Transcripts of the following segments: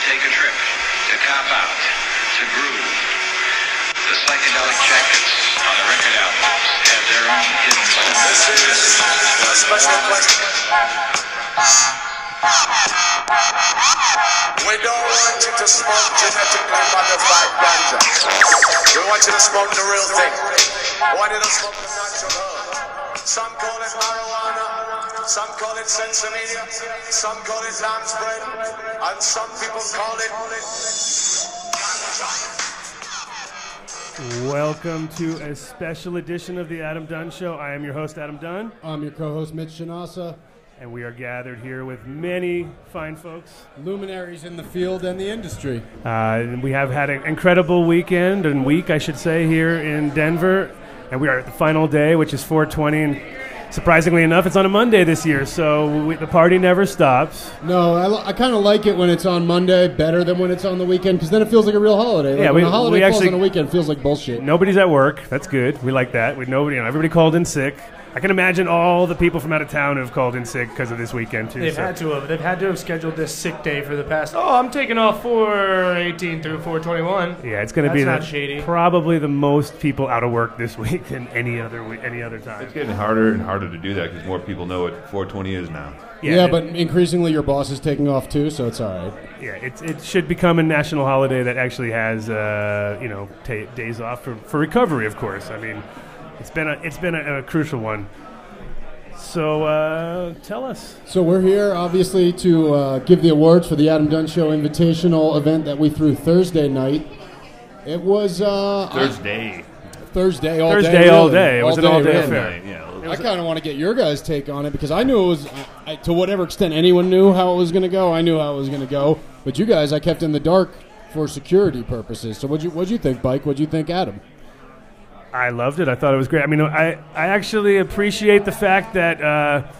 take a trip, to cop out, to groove. The psychedelic jackets on the record albums have their own hidden symbols. This is a special question. We don't want you to smoke genetically modified ganja. We want you to smoke the real thing. We want you to smoke the natural herb. Some call it marijuana, some call it sensimilla, some call it lamb's bread, and some people call it ganja. Welcome to a special edition of the Adam Dunn Show. I am your host, Adam Dunn. I'm your co-host, Mitch Shinasa. And we are gathered here with many fine folks. Luminaries in the field and the industry. We have had an incredible weekend, I should say, here in Denver. And we are at the final day, which is 420. And surprisingly enough, it's on a Monday this year, so the party never stops. No, I kind of like it when it's on Monday better than when it's on the weekend, because then it feels like a real holiday. Like, yeah, when a holiday falls actually, on a weekend, it feels like bullshit. Nobody's at work. That's good. We like that. Everybody called in sick. I can imagine all the people from out of town who have called in sick because of this weekend, too. They've had to have scheduled this sick day for the past, I'm taking off 4/18 through 4/21. Yeah, it's going to be not shady. Probably the most people out of work this week than any other time. It's getting harder and harder to do that because more people know what 420 is now. Yeah, but increasingly your boss is taking off, too, so it's all right. Yeah, it should become a national holiday that actually has, days off for recovery, of course. I mean, it's been a crucial one. So tell us. So we're here, obviously, to give the awards for the Adam Dunn Show Invitational event that we threw Thursday night. It was Thursday all day. It was an all-day affair. Yeah. I kind of want to get your guys' take on it because I knew it was, to whatever extent anyone knew how it was going to go, I knew how it was going to go. But you guys, I kept in the dark for security purposes. So what'd you think, Bike? What'd you think, Adam? I loved it. I thought it was great. I mean, I actually appreciate the fact that,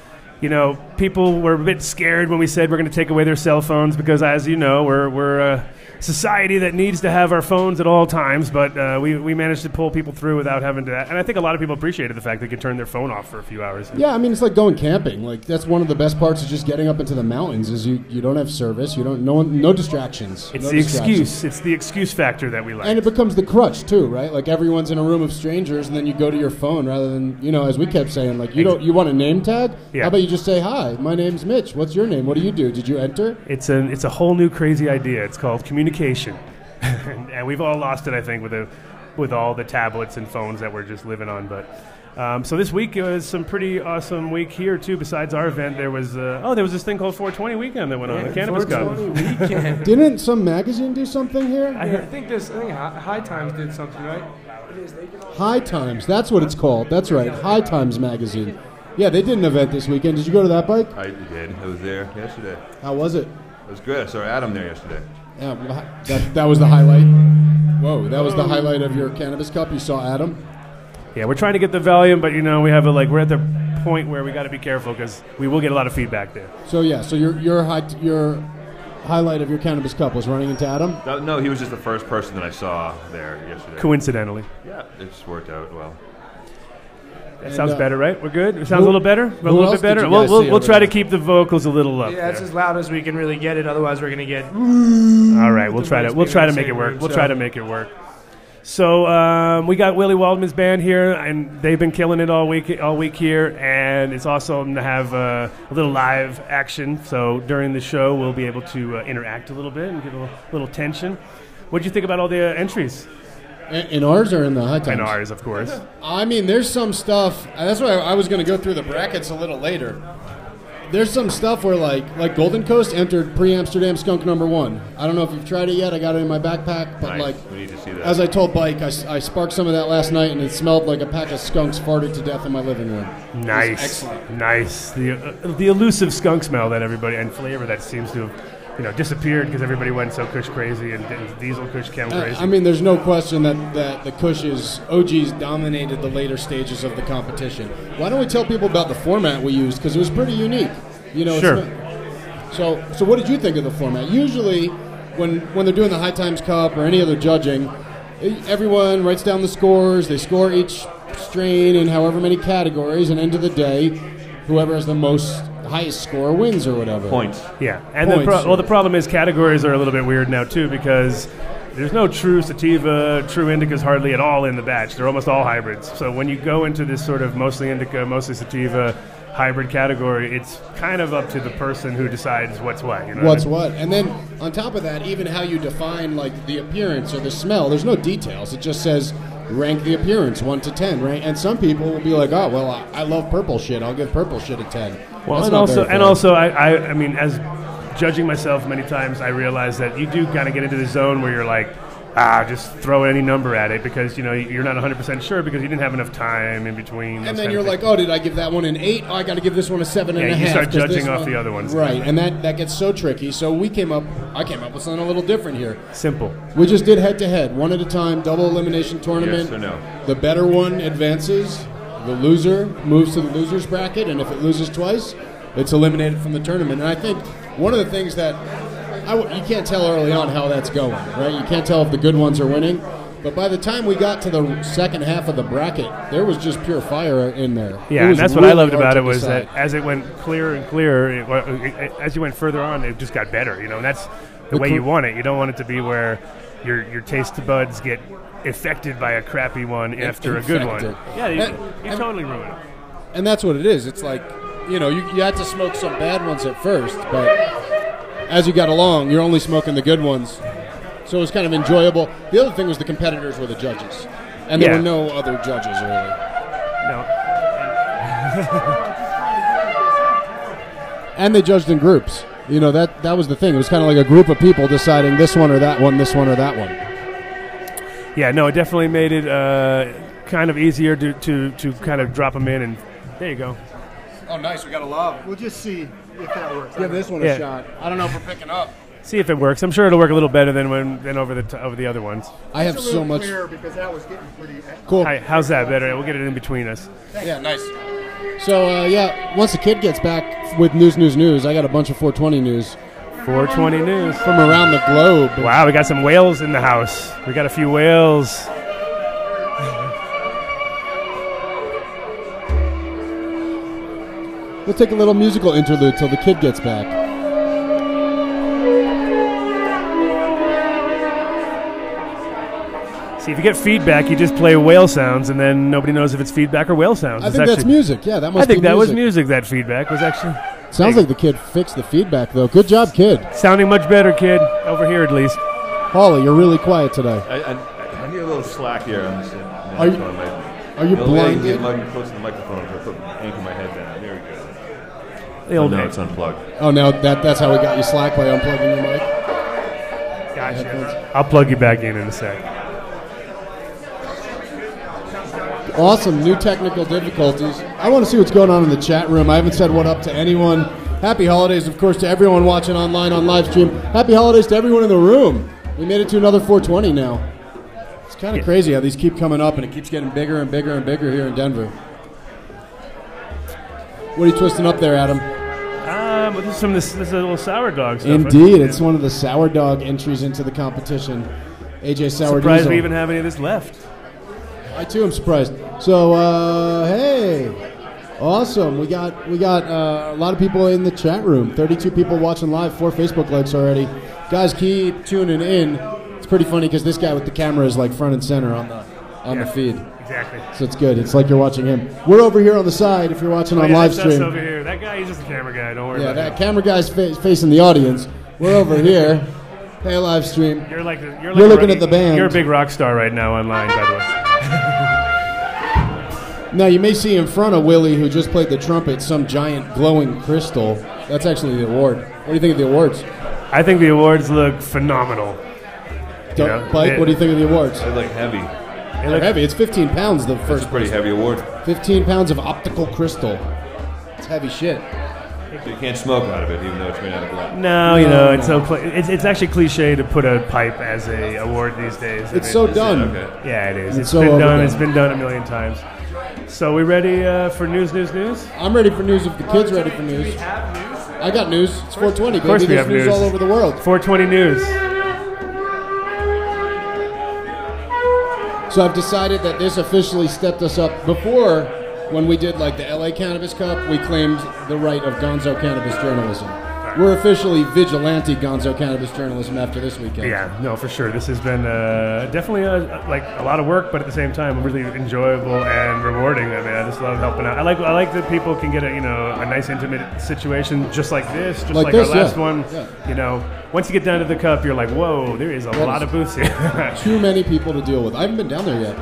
people were a bit scared when we said we're going to take away their cell phones because, as you know, we're a society that needs to have our phones at all times, but we managed to pull people through without having to. And I think a lot of people appreciated the fact they could turn their phone off for a few hours. Yeah, I mean, it's like going camping. Like, that's one of the best parts of just getting up into the mountains is you don't have service, no distractions. It's the excuse. It's the excuse factor that we like. And it becomes the crutch, too, right? Like, everyone's in a room of strangers, and then you go to your phone rather than, as we kept saying, like, you want a name tag? Yeah. How about you just say, hi, my name's Mitch. What's your name? What do you do? Did you enter? It's a whole new crazy idea. It's called communication. and we've all lost it, I think, with all the tablets and phones that we're just living on. But so this week was some pretty awesome week here too. Besides our event, there was this thing called 420 weekend that went on. The Cannabis Cup. 420 weekend. Didn't some magazine do something here? I think High Times did something, right? High Times. That's what it's called. That's right. High Times magazine. Yeah, they did an event this weekend. Did you go to that, Bike? I did. I was there yesterday. How was it? It was good. I saw Adam there yesterday. Yeah, that was the highlight. Whoa, that was the highlight of your Cannabis Cup. You saw Adam. Yeah, we're trying to get the volume, but we have we're at the point where we got to be careful because we will get a lot of feedback there. So your highlight of your Cannabis Cup was running into Adam. No, he was just the first person that I saw there yesterday. Coincidentally. Yeah, it just worked out well. That sounds better, right? We're good? It sounds a little better? A little bit better? We'll try to keep the vocals a little up. Yeah, it's as loud as we can really get it. Otherwise, we're going to get... All right, we'll try to make it work. We'll try to make it work. So we got Willie Waldman's band here, and they've been killing it all week here, and it's awesome to have a little live action. So during the show, we'll be able to interact a little bit and get a little tension. What did you think about all the entries? In ours or in the High Times? In ours, of course. I mean, there's some stuff. That's why I was going to go through the brackets a little later. There's some stuff where, like Golden Coast entered pre-Amsterdam skunk number 1. I don't know if you've tried it yet. I got it in my backpack. But, nice. We need to see that. As I told Bike, I sparked some of that last night, and it smelled like a pack of skunks farted to death in my living room. Nice. Excellent. Nice. The elusive skunk smell that everybody, and flavor that seems to have disappeared because everybody went so Kush crazy and Diesel Kush came crazy. I mean, there's no question that the Kush's OGs dominated the later stages of the competition. Why don't we tell people about the format we used? Because it was pretty unique. Sure. So what did you think of the format? Usually, when they're doing the High Times Cup or any other judging, everyone writes down the scores. They score each strain in however many categories, and end of the day, whoever has the most highest score wins or whatever. Points. Yeah, and Points. the problem is categories are a little bit weird now too because there's no true sativa, true indicas hardly at all in the batch. They're almost all hybrids. So when you go into this sort of mostly indica, mostly sativa hybrid category, it's kind of up to the person who decides what's what. You know What's what? I mean? what? And then on top of that, even how you define like the appearance or the smell, there's no details. It just says rank the appearance 1 to 10, right? And some people will be like, oh, well, I love purple shit. I'll give purple shit a 10. Well, That's and not also, very and fair. also, I mean, as judging myself many times, I realize that you do kind of get into the zone where you're like, just throw any number at it because, you know, you're not 100% sure because you didn't have enough time in between. And then you're like, oh, did I give that one an 8? Oh, I got to give this one a 7.5. you start 'cause judging this off one- the other ones. Right, and that gets so tricky. So I came up with something a little different here. Simple. We just did head-to-head, one at a time, double elimination tournament. Yes or no? The better one advances. The loser moves to the loser's bracket, and if it loses twice, it's eliminated from the tournament. And I think one of the things that you can't tell early on how that's going, right? You can't tell if the good ones are winning. But by the time we got to the second half of the bracket, there was just pure fire in there. Yeah, It and was that's what I really loved hard about to it was decide. that as it went clearer and clearer, as you went further on, it just got better. You know, and that's the way you want it. You don't want it to be where your taste buds get affected by a crappy one after a good one. Infected. Yeah, you And- totally ruin it. And that's what it is. It's like, you know, you had to smoke some bad ones at first, but as you got along, you're only smoking the good ones. So it was kind of enjoyable. The other thing was the competitors were the judges. And there Yeah. were no other judges, really. No. And they judged in groups. You know, that was the thing. It was kind of like a group of people deciding this one or that one, this one or that one. Yeah, no, it definitely made it kind of easier to kind of drop them in, and there you go. Oh, nice. We got a love. We'll just see if that works. Give this one Yeah. a shot. I don't know if we're picking up. See if it works. I'm sure it'll work a little better than over the other ones. I have so much. because that was getting pretty. Cool. Hi, how's that better? We'll get it in between us. Yeah, nice. So, once the kid gets back with news, I got a bunch of 420 news 420 news. from around the globe. Wow, we got some whales in the house. We got a few whales. We'll take a little musical interlude till the kid gets back. See, if you get feedback, you just play whale sounds, and then nobody knows if it's feedback or whale sounds. I It's think that's actually- music. Yeah, that must I think be that was music. music. That feedback was actually Sounds like the kid fixed the feedback, though. Good job, kid. sounding much better, kid. Over here, at least. Holly, you're really quiet today. I need a little slack here. Are you- Are you blinded? Get close to the microphone. I put anchor my head down. There we go. The old now man. it's unplugged. Oh, now that's how we got you slack by unplugging your mic. Gotcha. I'll plug you back in a sec. Awesome, new technical difficulties. I want to see what's going on in the chat room. I haven't said what up to anyone. Happy holidays, of course, to everyone watching online on live stream. Happy holidays to everyone in the room. We made it to another 420 now. It's kind of crazy how these keep coming up, and it keeps getting bigger and bigger and bigger here in Denver. What are you twisting up there, Adam? This is a little sour dog stuff. Indeed, it's one of the sour dog entries into the competition. AJ Sour Surprised Diesel. we even have any of this left. I too am surprised. So, hey, awesome. We got a lot of people in the chat room. 32 people watching live. 4 Facebook likes already. Guys, keep tuning in. It's pretty funny because this guy with the camera is like front and center on the feed. Exactly. So it's good. It's like you're watching him. We're over here on the side if you're watching on live that's us stream. over here. That guy, he's just a camera guy. Don't worry Yeah, about that him. camera guy's facing the audience. We're over here. Hey, live stream. You're looking at the band. You're a big rock star right now online, by the way. Now, you may see in front of Willie, who just played the trumpet, some giant glowing crystal. That's actually the award. What do you think of the awards? I think the awards look phenomenal. know, Mike, what do you think of the awards? They're like heavy. They're heavy. It's 15 pounds, the It's first a pretty heavy award. 15 pounds of optical crystal. It's heavy shit. So you can't smoke out of it, even though it's made out of glass. No, you know, it's so it's actually cliche to put a pipe as a award these days. It's so done. Okay. Yeah, it is. It's It's so been done. overdone. It's been done a million times. So we ready for news? I'm ready for news if the kid's ready for news. I got news. It's 420, baby. course we There's have news news. all over the world. 420 news. So I've decided that this officially stepped us up. Before, when we did like the LA Cannabis Cup, we claimed the right of gonzo cannabis journalism. We're officially vigilante gonzo cannabis journalism after this weekend. Yeah, no, for sure. This has been definitely a lot of work, but at the same time, really enjoyable and rewarding. I mean, I just love helping out. I like that people can get a nice intimate situation just like this, just like this, our last yeah. one. Yeah. Once you get down to the cup, you're like, whoa, there is a lot of booths here. Too many people to deal with. I haven't been down there yet.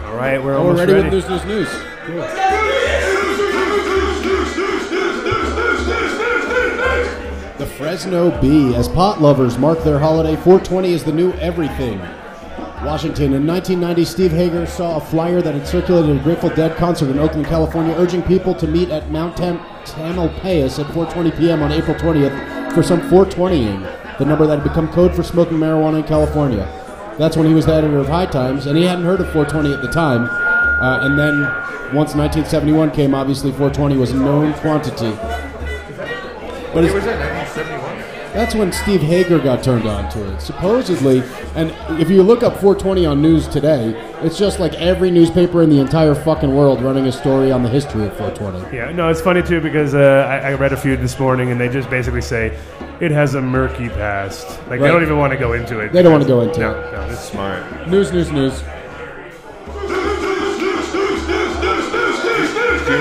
All right, we're almost ready ready. with news. Cool. The Fresno Bee, as pot lovers mark their holiday, 420 is the new everything. Washington, in 1990, Steve Hager saw a flyer that had circulated at a Grateful Dead concert in Oakland, California, urging people to meet at Mount Tamalpais at 4:20 p.m. on April 20th for some 420ing, the number that had become code for smoking marijuana in California. That's when he was the editor of High Times, and he hadn't heard of 420 at the time. And then, once 1971 came, obviously 420 was a known quantity. But What was that, 1971? that's when Steve Hager got turned on to it, supposedly. And if you look up 420 on news today, it's just like every newspaper in the entire fucking world running a story on the history of 420. Yeah, no, it's funny too because I read a few this morning and they just basically say it has a murky past. Like they Right. don't even want to go into it. They don't want to go into No, it. no, it's Smart. News. Do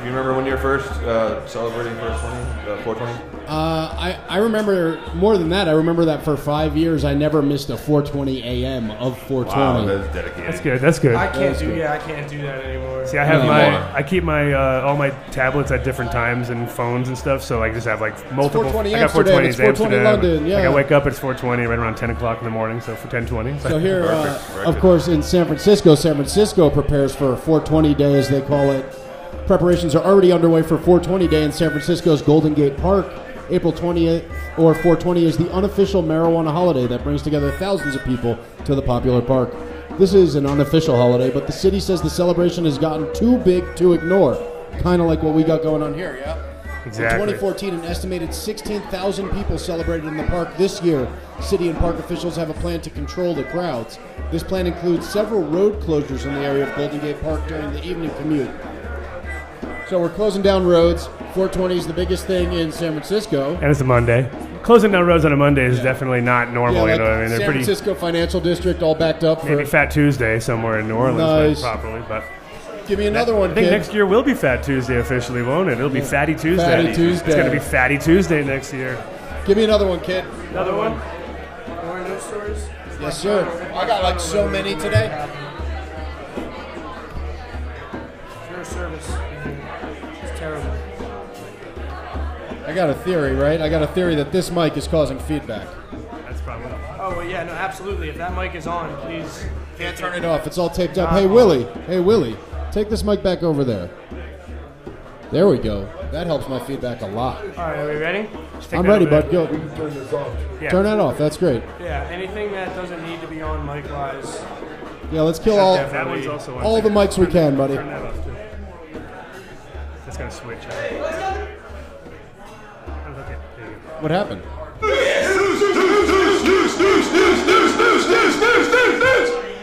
you remember when you were first celebrating 420? I remember more than that. I remember that for 5 years I never missed a 420 a.m. of 420. Wow, that's dedicated. That's good. That's good. I can't do that anymore. See, I have Anymore. I keep my all my tablets at different times and phones and stuff, so I just have like multiple. 420 I got Amsterdam, 420 it's 420 Amsterdam. London, yeah. Like I wake up, it's 420 right around 10 o'clock in the morning, so for 10:20. So here, Perfect. of course, in San Francisco prepares for 420 Day, as they call it. Preparations are already underway for 420 Day in San Francisco's Golden Gate Park. April 20th, or 420, is the unofficial marijuana holiday that brings together thousands of people to the popular park. This is an unofficial holiday, but the city says the celebration has gotten too big to ignore. Kind of like what we got going on here, yeah? Exactly. In 2014, an estimated 16,000 people celebrated in the park this year. City and park officials have a plan to control the crowds. This plan includes several road closures in the area of Golden Gate Park during the evening commute. So we're closing down roads. 420 is the biggest thing in San Francisco. And it's a Monday. Closing down roads on a Monday is definitely not normal. Yeah, like you know what I mean? They're San pretty. Francisco Financial District all backed up for... Maybe Fat Tuesday somewhere in New Orleans, Nice. properly. But Give me another one, I think kid. next year will be Fat Tuesday officially, won't it? It'll be Fatty Tuesday. Fatty Tuesday. It's going to be Fatty Tuesday next year. Give me another one, kid. Another one? More news stories? Yes, sir. I got like so many today. Your service. It's terrible. I got a theory, right? I got a theory that this mic is causing feedback. That's probably. Oh, well, yeah, no, absolutely. If that mic is on, please. Can't turn it off. It's all taped up. Hey, Willie. Take this mic back over there. There we go. That helps my feedback a lot. All right, are we ready? I'm ready, bud. Go. Yeah. Turn that off. That's great. Yeah, anything that doesn't need to be on mic-wise. Yeah, let's kill all That one's also on. the mics we can, buddy. Turn that off too. That's going to switch. Okay, there you go. What happened?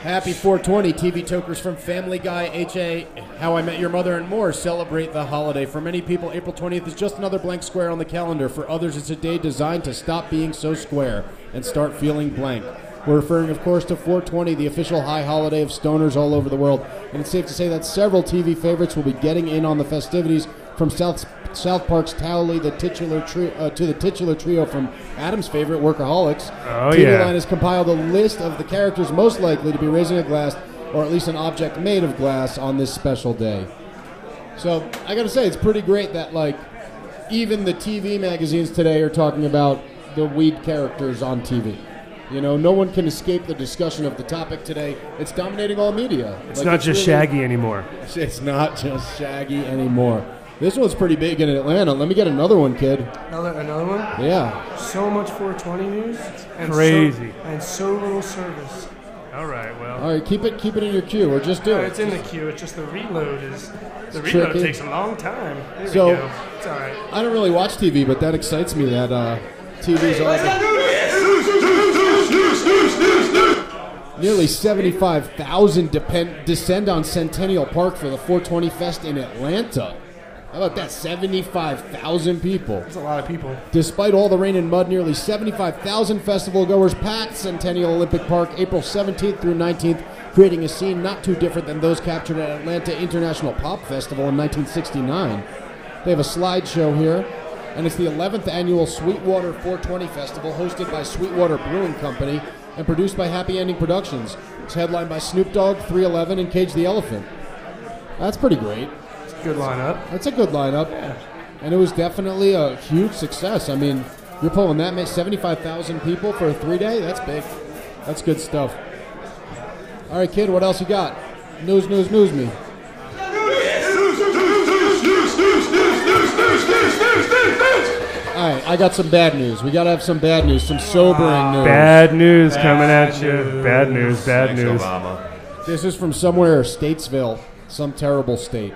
Happy 420. TV tokers from Family Guy, HA, How I Met Your Mother, and more celebrate the holiday. For many people, April 20th is just another blank square on the calendar. For others, it's a day designed to stop being so square and start feeling blank. We're referring, of course, to 420, the official high holiday of stoners all over the world. And it's safe to say that several TV favorites will be getting in on the festivities, from South Park's Towley, the titular to the titular trio from Adam's favorite, Workaholics. Oh, TV yeah. Line has compiled a list of the characters most likely to be raising a glass, or at least an object made of glass, on this special day. So I gotta say, it's pretty great that like even the TV magazines today are talking about the weed characters on TV. You know, no one can escape the discussion of the topic today. It's dominating all media. It's not just Shaggy anymore. It's not just Shaggy anymore. This one's pretty big in Atlanta. Let me get another one, kid. Another one? Yeah. So much 420 news. And crazy. And so little service. All right, well. All right, keep it in your queue, or just do No, it. it's in the queue. It's just the reload is... The It's reload tricky. takes a long time. Here So- we go. It's all right. I don't really watch TV, but that excites me that TV's all Nearly 75,000 descend on Centennial Park for the 420 Fest in Atlanta. How about that? 75,000 people. That's a lot of people. Despite all the rain and mud, nearly 75,000 festival goers packed Centennial Olympic Park April 17th through 19th, creating a scene not too different than those captured at Atlanta International Pop Festival in 1969. They have a slideshow here, and it's the 11th annual Sweetwater 420 Festival hosted by Sweetwater Brewing Company and produced by Happy Ending Productions. It's headlined by Snoop Dogg, 311, and Cage the Elephant. That's pretty great. Good lineup. That's a good lineup. Yeah. And it was definitely a huge success. I mean, you're pulling that many, 75,000 people for a 3-day? That's big. That's good stuff. All right, kid, what else you got? News me. All right, I got some bad news. We got to have some bad news, some sobering news. Bad news coming at you. Bad news. Thanks, Obama. This is from somewhere, Statesville, some terrible state.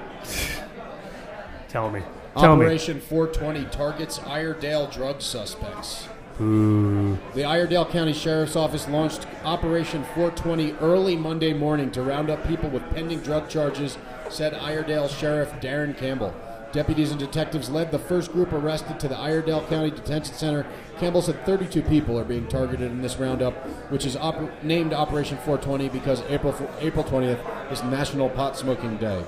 Tell me. Operation 420 targets Iredale drug suspects. Ooh. The Iredale County Sheriff's Office launched Operation 420 early Monday morning to round up people with pending drug charges, said Iredale Sheriff Darren Campbell. Deputies and detectives led the first group arrested to the Iredale County Detention Center. Campbell said 32 people are being targeted in this roundup, which is named Operation 420 because April 20th is National Pot Smoking Day.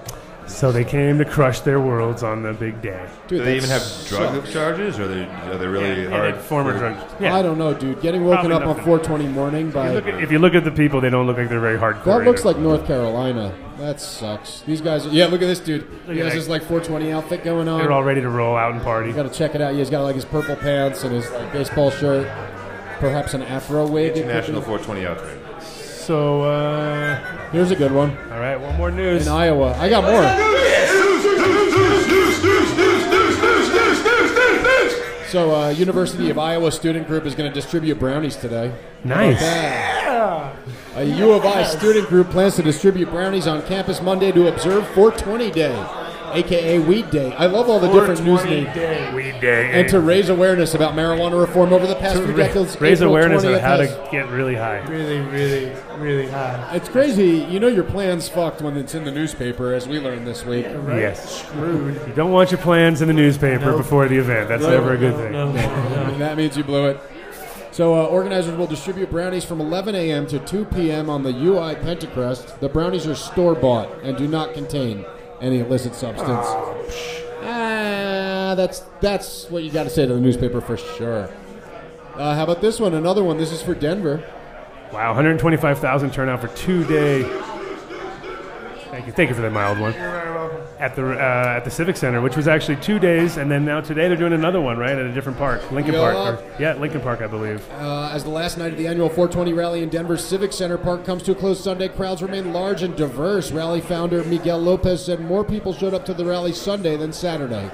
So they came to crush their worlds on the big day. Dude, Do they that even have drug sucks. charges, or are they really hard? Former drugs. Yeah. I don't know, dude. Getting woken Probably up on nothing. 420 morning by... If you look at the people, they don't look like they're very hardcore. That looks either. like North Carolina. That sucks. These guys... Yeah, look at this dude. He at has that. his like 420 outfit going on. They're all ready to roll out and party. You got to check it out. He's got like his purple pants and his like, baseball shirt. Perhaps an afro wig. International 420 outfit. So, Here's a good one. all right, one more news. In Iowa. I got more. So, University of Iowa student group is going to distribute brownies today. Nice. A U of I student group plans to distribute brownies on campus Monday to observe 420 Day, a.k.a. Weed Day. I love all the different news names. Weed day. And to raise awareness about marijuana reform over the past few decades. Raise April awareness of 20th how has- to get really high. Really, really, really high. It's crazy. You know your plan's fucked when it's in the newspaper, as we learned this week. Yes. Screwed. You don't want your plans in the newspaper Nope. before the event. That's never a good thing. No. And that means you blew it. So organizers will distribute brownies from 11 a.m. to 2 p.m. on the UI Pentacrest. The brownies are store-bought and do not contain any illicit substance. That's what you got to say to the newspaper for sure. How about this one? Another one. This is for Denver. Wow, 125,000 turnout for 2 day. Thank you for that mild one. You're very welcome. At the Civic Center, which was actually 2 days, and then now today they're doing another one, right, at a different park, Lincoln Yeah. Park. Lincoln Park, I believe. As the last night of the annual 420 rally in Denver's Civic Center Park comes to a close Sunday, crowds remain large and diverse. Rally founder Miguel Lopez said more people showed up to the rally Sunday than Saturday.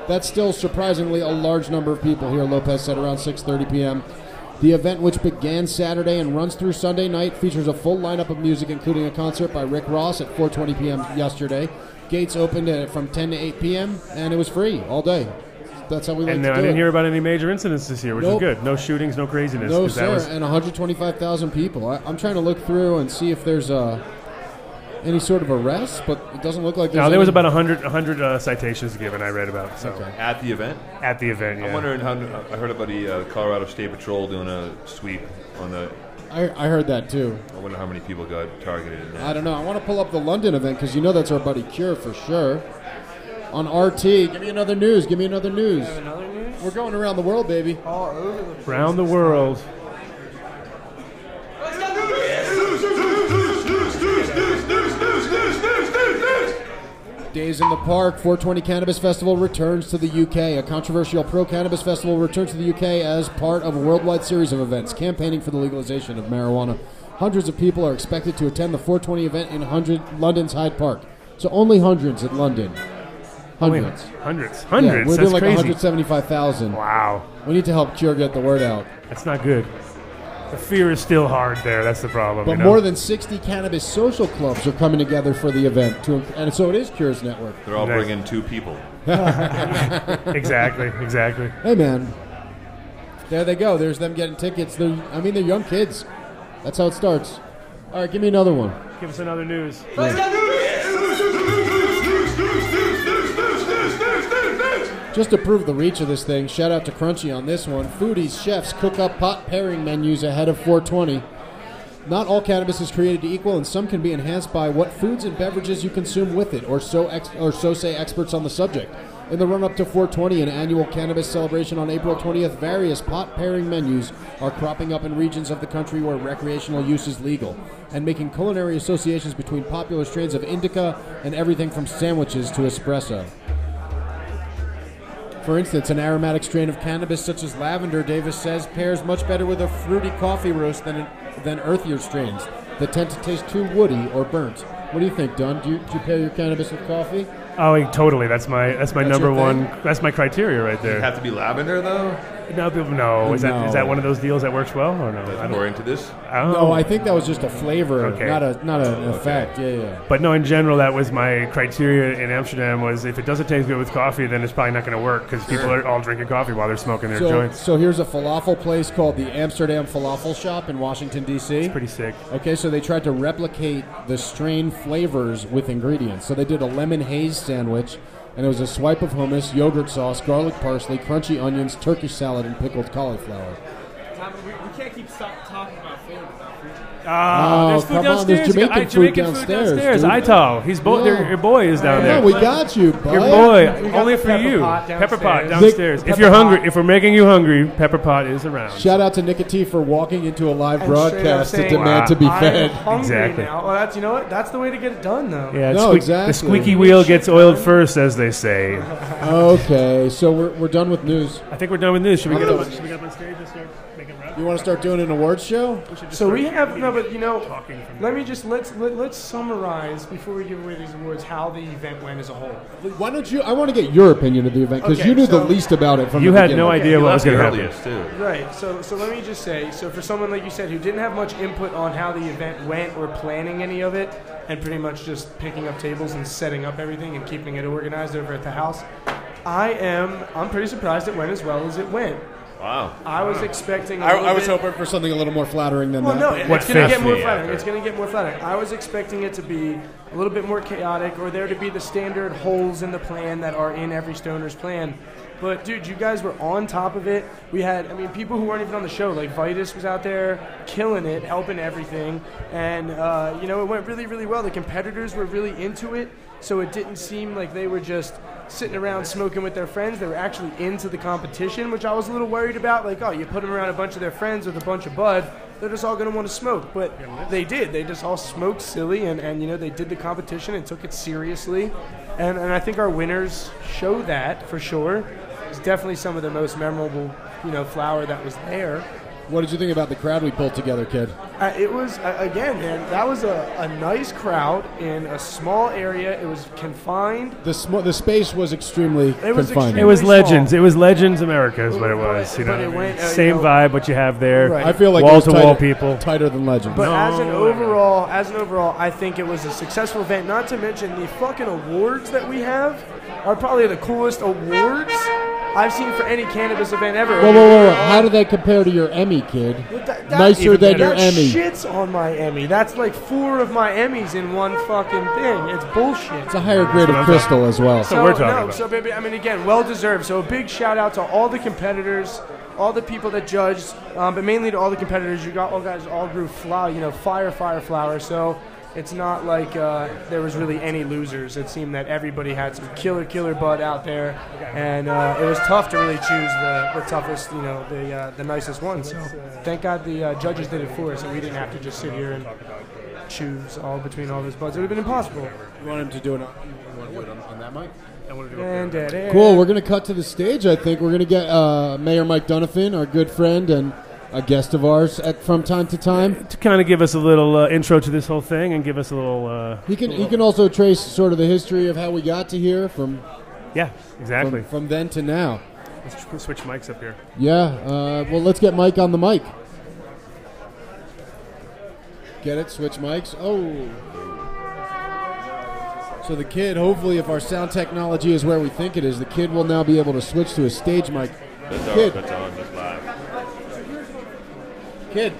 That's still surprisingly a large number of people here, Lopez said around 6:30 p.m. The event, which began Saturday and runs through Sunday night, features a full lineup of music, including a concert by Rick Ross at 4:20 p.m. yesterday. Gates opened from 10 to 8 p.m., and it was free all day. That's how we like And to do I didn't it. hear about any major incidents this year, which Nope. is good. No shootings, no craziness. No, 'cause that sir, was- and 125,000 people. I'm trying to look through and see if there's any sort of arrest, but it doesn't look like there's No, there was any. about 100 citations given, I read about. So Okay. At the event? At the event, yeah. I'm wondering how. I heard about the Colorado State Patrol doing a sweep on the. I heard that too. I wonder how many people got targeted in I that. don't know. I want to pull up the London event because you know that's our buddy Cure for sure. On RT, give me another news. Give me another news. Another news? We're going around the world, baby. All over the place. Around the world. Days in the Park 420 Cannabis Festival returns to the UK. A controversial pro-cannabis festival returns to the UK as part of a worldwide series of events campaigning for the legalization of marijuana. Hundreds of people are expected to attend the 420 event in London's Hyde Park. So only hundreds in London. Hundreds. Hundreds. Yeah, Hundreds. we're That's doing like crazy. 175,000. Wow. We need to help Cure get the word out. That's not good. The fear is still hard there. That's the problem. But you know? more than 60 cannabis social clubs are coming together for the event. And so it is Cure's network. They're all Nice. bringing 2 people. Exactly. Hey, man. There they go. There's them getting tickets. They're young kids. That's how it starts. All All right, give me another one. Give us another news. Just to prove the reach of this thing, shout out to Crunchy on this one. Foodies, chefs cook up pot pairing menus ahead of 420. Not all cannabis is created equal, and some can be enhanced by what foods and beverages you consume with it, or so say experts on the subject. In the run-up to 420, an annual cannabis celebration on April 20th, various pot pairing menus are cropping up in regions of the country where recreational use is legal, and making culinary associations between popular strains of indica and everything from sandwiches to espresso. For instance, an aromatic strain of cannabis such as lavender, Davis says, pairs much better with a fruity coffee roast than earthier strains that tend to taste too woody or burnt. What do you think, Dunn? Do you pair your cannabis with coffee? Oh, totally. That's my number one. That's my criteria right Does there. it have to be lavender, though? No. Is that one of those deals that works well or no? According to this? Oh. No, I think that was just a flavor, Okay. not an effect. Yeah. But no, in general, that was my criteria in Amsterdam. Was if it doesn't taste good with coffee, then it's probably not going to work because people are all drinking coffee while they're smoking their joints. So here's a falafel place called the Amsterdam Falafel Shop in Washington, D.C. It's pretty sick. Okay, so they tried to replicate the strain flavors with ingredients. So they did a lemon haze sandwich, and it was a swipe of hummus, yogurt sauce, garlic parsley, crunchy onions, Turkish salad, and pickled cauliflower. Tom, we can't keep talking about food without food. There's food come on, downstairs. there's Jamaican food Jamaican downstairs, dude. Ital. He's your boy is down Yeah, there. we got you, bud. Your boy, We got only the for pepper you. pot Pepper pot downstairs. downstairs. Nick- If you're Pepper hungry, pot. if we're making you hungry, Pepper pot is around. Shout out to Nicotine for walking into a live And straight up broadcast to saying, demand to be I'm fed. hungry Exactly. now. Well, that's, you know what? That's the way to get it done, though. Yeah, No, exactly. The squeaky wheel gets oiled first, as they say. Okay, so we're done with news. I think we're done with news. Should we get Okay. up on stage and start making rap? You want to start doing an awards show? So we have but Talking from let me just let's summarize before we give away these awards how the event went as a whole. Why don't you? I want to get your opinion of the event because Okay, you knew the so- least about it from You the had beginning. no idea what was going to happen. earliest, too. Right. So let me just say, so for someone like you said who didn't have much input on how the event went or planning any of it, and pretty much just picking up tables and setting up everything and keeping it organized over at the house, I'm pretty surprised it went as well as it went. Wow. I was expecting. I was hoping for something a little more flattering than Well, that. no, What it's going to fifth? get more Yeah, flattering. okay. It's going to get more flattering. I was expecting it to be a little bit more chaotic, or there to be the standard holes in the plan that are in every stoner's plan. But dude, you guys were on top of it. We had, people who weren't even on the show, like Vitus was out there killing it, helping everything, and it went really, really well. The competitors were really into it, so it didn't seem like they were just sitting around smoking with their friends. They were actually into the competition, which I was a little worried about. Like, oh, you put them around a bunch of their friends with a bunch of bud, they're just all going to want to smoke. But they did. They just all smoked silly, and they did the competition and took it seriously. And I think our winners show that for sure. It's definitely some of the most memorable, flower that was there. What did you think about the crowd we pulled together, kid? It was, again, man, that was a nice crowd in a small area. It was confined. The space was extremely was confining. It was Really Legends. small. It was Legends America is what it But- was. but it went, Same vibe, what you have there. Right. I feel like it wall was to wall people. tighter than Legends. But No. as an overall, I think it was a successful event. Not to mention the fucking awards that we have are probably the coolest awards I've seen for any cannabis event ever. Whoa. How do they compare to your Emmy, kid? Nicer than your that Emmy. shit's on my Emmy. That's like 4 of my Emmys in one fucking thing. It's bullshit. It's a higher grade of crystal as well. So we're talking about. So baby, again, well deserved. So a big shout out to all the competitors, all the people that judged, but mainly to all the competitors. You guys all grew fire flower. So it's not like there was really any losers. It seemed that everybody had some killer bud out there, and it was tough to really choose the toughest, the nicest one. So thank God the judges did it for us, and we didn't have to just sit here and choose all between all those buds. It would have been impossible. You want him to do it on that mic? Cool. We're going to cut to the stage, I think. We're going to get Mayor Mike Donovan, our good friend and a guest of ours from time to time. To kind of give us a little intro to this whole thing and give us a little. He can also trace sort of the history of how we got to here from Yeah, exactly. from then to now. Let's switch mics up here. Yeah. Well, let's get Mike on the mic. Get it? Switch mics. Oh. So the kid, hopefully, if our sound technology is where we think it is, the kid will now be able to switch to a stage mic. Kid. That's on, just live. Kid.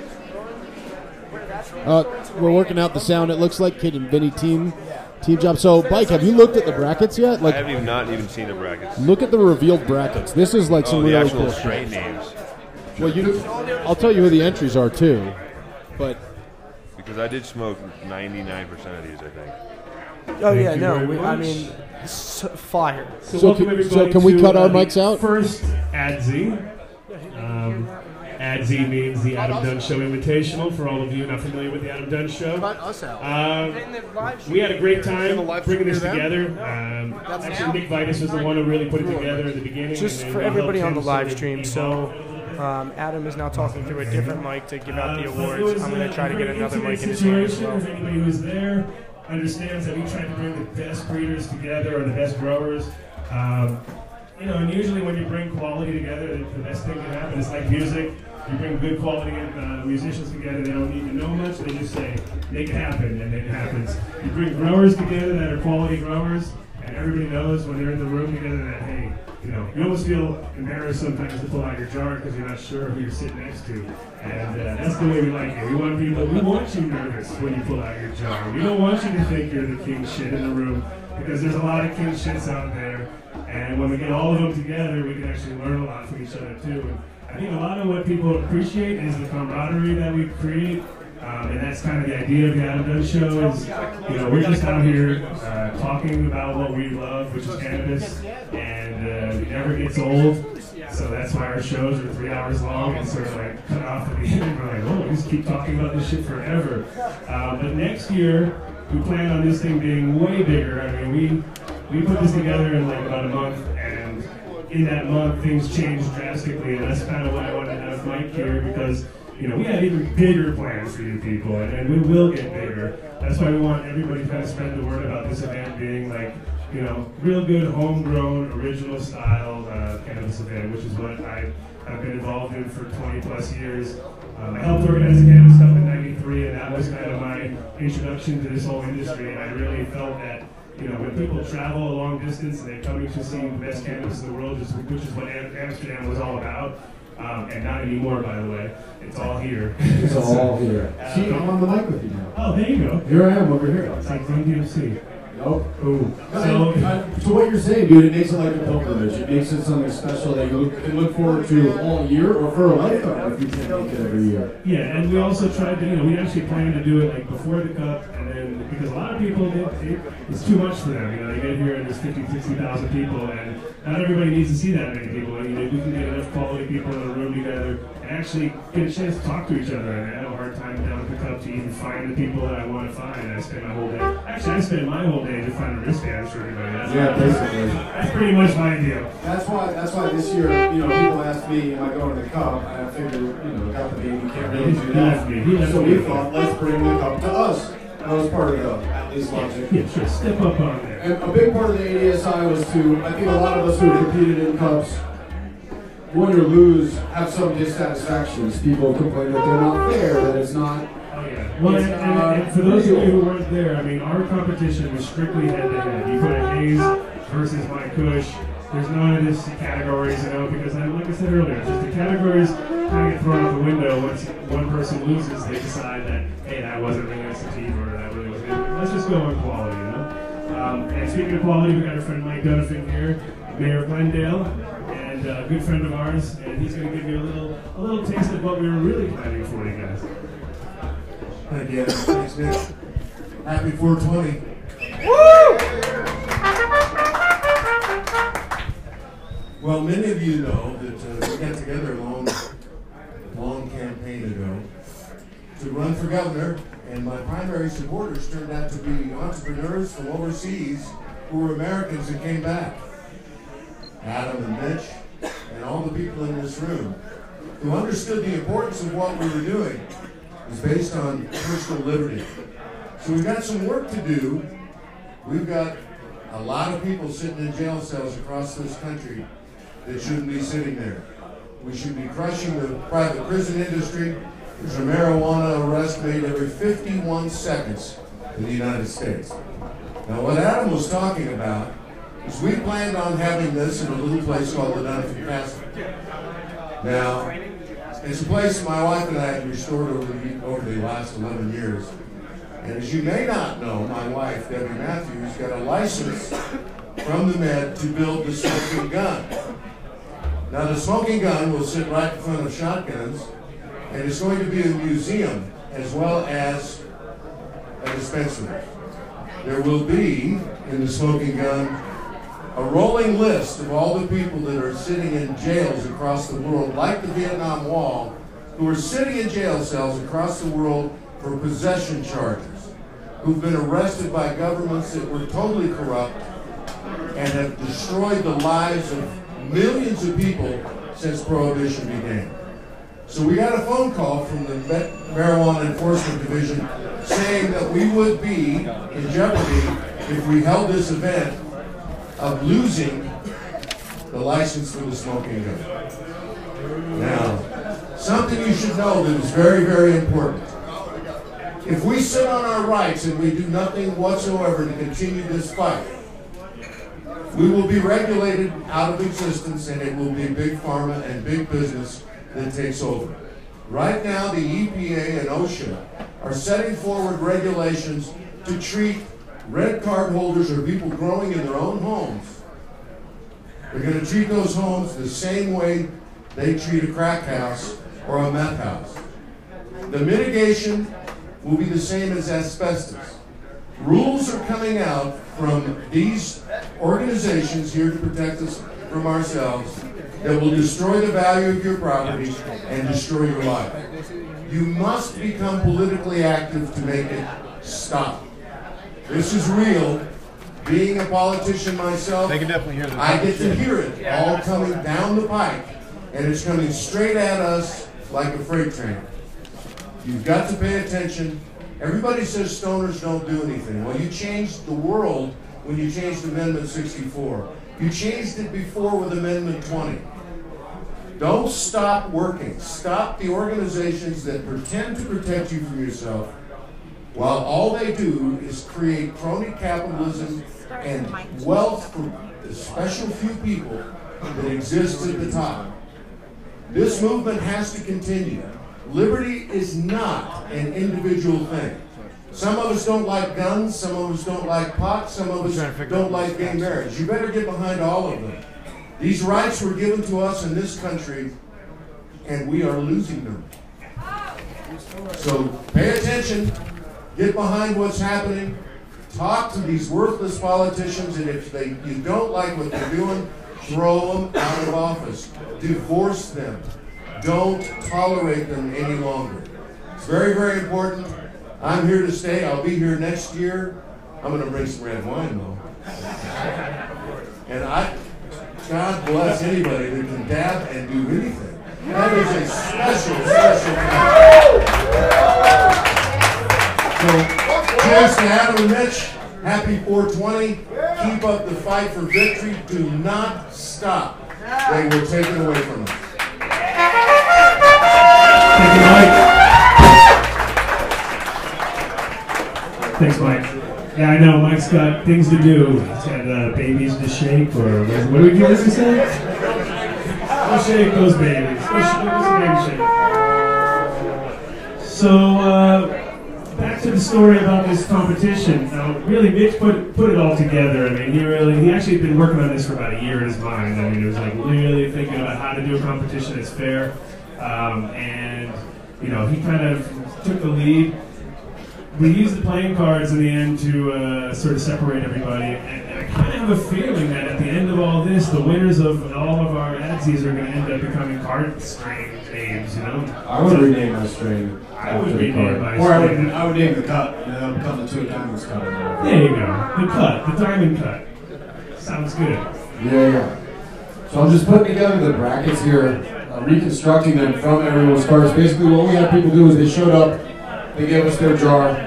We're working out the sound. It looks like Kid and Vinny team job. So, Bike, have you looked at the brackets yet? I have not even seen the brackets. Look at the revealed brackets. This is like some the really actual cool straight shit. names. Well, I'll tell you who the entries are too, but because I did smoke 99% of these, I think. Oh yeah, you no. very I much. mean, fire. So can we cut our mics out? First, ADZ. ADZ means the Adam Dunn Show Invitational. For all of you not familiar with the Adam Dunn Show, us out. we had a great time bringing this together. Actually, Nick Vitus was the one who really put it together at the beginning. Just and for we everybody on helped the him live so stream. that So Adam is now talking through a different mic to give out the awards. I'm going to try to get another mic in his hand as well. If anybody who's there understands that we try to bring the best breeders together or the best growers. And usually when you bring quality together, the best thing can happen. It's like music. You bring good quality musicians together, they don't need to know much, they just say, make it happen, and it happens. You bring growers together that are quality growers, and everybody knows when they're in the room together that, hey, you almost feel embarrassed sometimes to pull out your jar because you're not sure who you're sitting next to. And that's the way we like it. We want you nervous when you pull out your jar. We don't want you to think you're the king shit in the room, because there's a lot of king shits out there. And when we get all of them together, we can actually learn a lot from each other too. And I think a lot of what people appreciate is the camaraderie that we create. And that's kind of the idea of the Adam Dunn Show is, we're just out here talking about what we love, which is cannabis, and it never gets old. So that's why our shows are 3 hours long and sort of like cut off at the end. We're like, oh, we just keep talking about this shit forever. But next year, we plan on this thing being way bigger. I mean, we put this together in like about a month, and in that month, things changed drastically, and that's kind of why I wanted to have Mike here, because we have even bigger plans for you people, and we will get bigger. That's why we want everybody to kind of spread the word about this event being like, real good homegrown, original style cannabis event, which is what I've been involved in for 20 plus years. I helped organize the cannabis stuff in '93, and that was kind of my introduction to this whole industry, and I really felt that when people travel a long distance and they're coming to see the best cannabis in the world, which is what Amsterdam was all about, and not anymore, by the way. It's all here. It's all here. See, I'm on the mic with you now. Oh, there you go. Here I am over here. It's like Run DMC. Nope. Ooh. So what you're saying, dude, it makes it like a pilgrimage. It makes it something special that you can look forward to all year or for a lifetime if you can't make it every year. Yeah, and we also tried to, we actually planned to do it like before the cup, and then because a lot of people, it's too much for them. They get here and there's 50, 60,000 people, and not everybody needs to see that many people. We can get enough quality people in a room together and actually get a chance to talk to each other. And I have a hard time down at the cup to even find the people that I want to find. I spend my whole day. Actually, I spend my whole day to find a wristbands for everybody. Basically. That's pretty much my deal. That's why this year, people ask me, am I going to the cup? And I figured, got the baby, can't really do that. So we thought, let's bring the cup to us. That was part of the at least logic. Yeah, sure. Step up on there. And a big part of the ADSI was to, I think a lot of us who competed in cups, win or lose, have some dissatisfactions. People complain that they're not fair, that it's not. Oh, yeah. Well, and for those of you who weren't there, our competition was strictly head-to-head. You put a Haze versus my Kush. There's none of this categories, because like I said earlier, just the categories kind of get thrown out the window. Once one person loses, they decide that, hey, that wasn't really a sativa, or that really wasn't. Let's just go on quality, And speaking of quality, we got our friend Mike Donovan here, Mayor of Glendale, and a good friend of ours, and he's going to give you a little taste of what we were really planning for you guys. Thank you. Thanks, Nick. Happy 420. Well, many of you know that we got together a long campaign ago to run for governor, and my primary supporters turned out to be entrepreneurs from overseas who were Americans and came back. Adam and Mitch and all the people in this room who understood the importance of what we were doing is based on personal liberty. So we've got some work to do. We've got a lot of people sitting in jail cells across this country that shouldn't be sitting there. We should be crushing the private prison industry. There's a marijuana arrest made every 51 seconds in the United States. Now what Adam was talking about is we planned on having this in a little place called the Dunn Castle. Now, It's a place my wife and I have restored over the last 11 years. And as you may not know, my wife, Debbie Matthews, got a license from the Med to build the smoking gun. Now the smoking gun will sit right in front of shotguns, and it's going to be a museum as well as a dispensary. There will be, in the smoking gun, a rolling list of all the people that are sitting in jails across the world, like the Vietnam Wall, who are sitting in jail cells across the world for possession charges, who've been arrested by governments that were totally corrupt and have destroyed the lives of millions of people since Prohibition began. So we got a phone call from the Marijuana Enforcement Division saying that we would be in jeopardy if we held this event of losing the license for the smoking gun. Now, something you should know that is very, very important. If we sit on our rights and we do nothing whatsoever to continue this fight, we will be regulated out of existence, and it will be big pharma and big business that takes over. Right now, the EPA and OSHA are setting forward regulations to treat red card holders or people growing in their own homes. They're going to treat those homes the same way they treat a crack house or a meth house. The mitigation will be the same as asbestos. Rules are coming out from these organizations here to protect us from ourselves that will destroy the value of your property and destroy your life. You must become politically active to make it stop. This is real. Being a politician myself, They can definitely hear this. I get to hear it all coming down the pike, and it's coming straight at us like a freight train. You've got to pay attention. Everybody says stoners don't do anything. Well, you changed the world when you changed Amendment 64. You changed it before with Amendment 20. Don't stop working. Stop the organizations that pretend to protect you from yourself, while all they do is create crony capitalism and wealth for the special few people that exist at the top. This movement has to continue. Liberty is not an individual thing. Some of us don't like guns, some of us don't like pot, some of us don't like gay marriage. You better get behind all of them. These rights were given to us in this country, and we are losing them. So pay attention, get behind what's happening, talk to these worthless politicians, and if you don't like what they're doing, throw them out of office. Divorce them. Don't tolerate them any longer. It's very, very important. I'm here to stay. I'll be here next year. I'm going to bring some red wine, though. And God bless anybody that can dab and do anything. That is a special, special thing. So, cheers to Adam and Mitch. Happy 420. Keep up the fight for victory. Do not stop. They will take it away from us. Thank you, Mike. Thanks, Mike. Yeah, I know Mike's got things to do. He's got babies to shake, or what do we do this to say? Go shake those babies. Go shake those babies. So, back to the story about this competition. Now, really, Mitch put it all together. I mean, he actually had been working on this for about a year in his mind. I mean, it was like really thinking about how to do a competition that's fair. And, you know, he kind of took the lead. We used the playing cards in the end to sort of separate everybody. And I kind of have a feeling that at the end of all this, the winners of all of our adsies are going to end up becoming card strain names, you know? I would rename my strain. I would rename my Or strain. I would name the cut, and then I'll become the two diamonds cut. There you go. The cut. The diamond cut. Sounds good. Yeah. So I'm just putting together the brackets here, reconstructing them from everyone's cards. Basically, what we had people do is they showed up, they gave us their jar.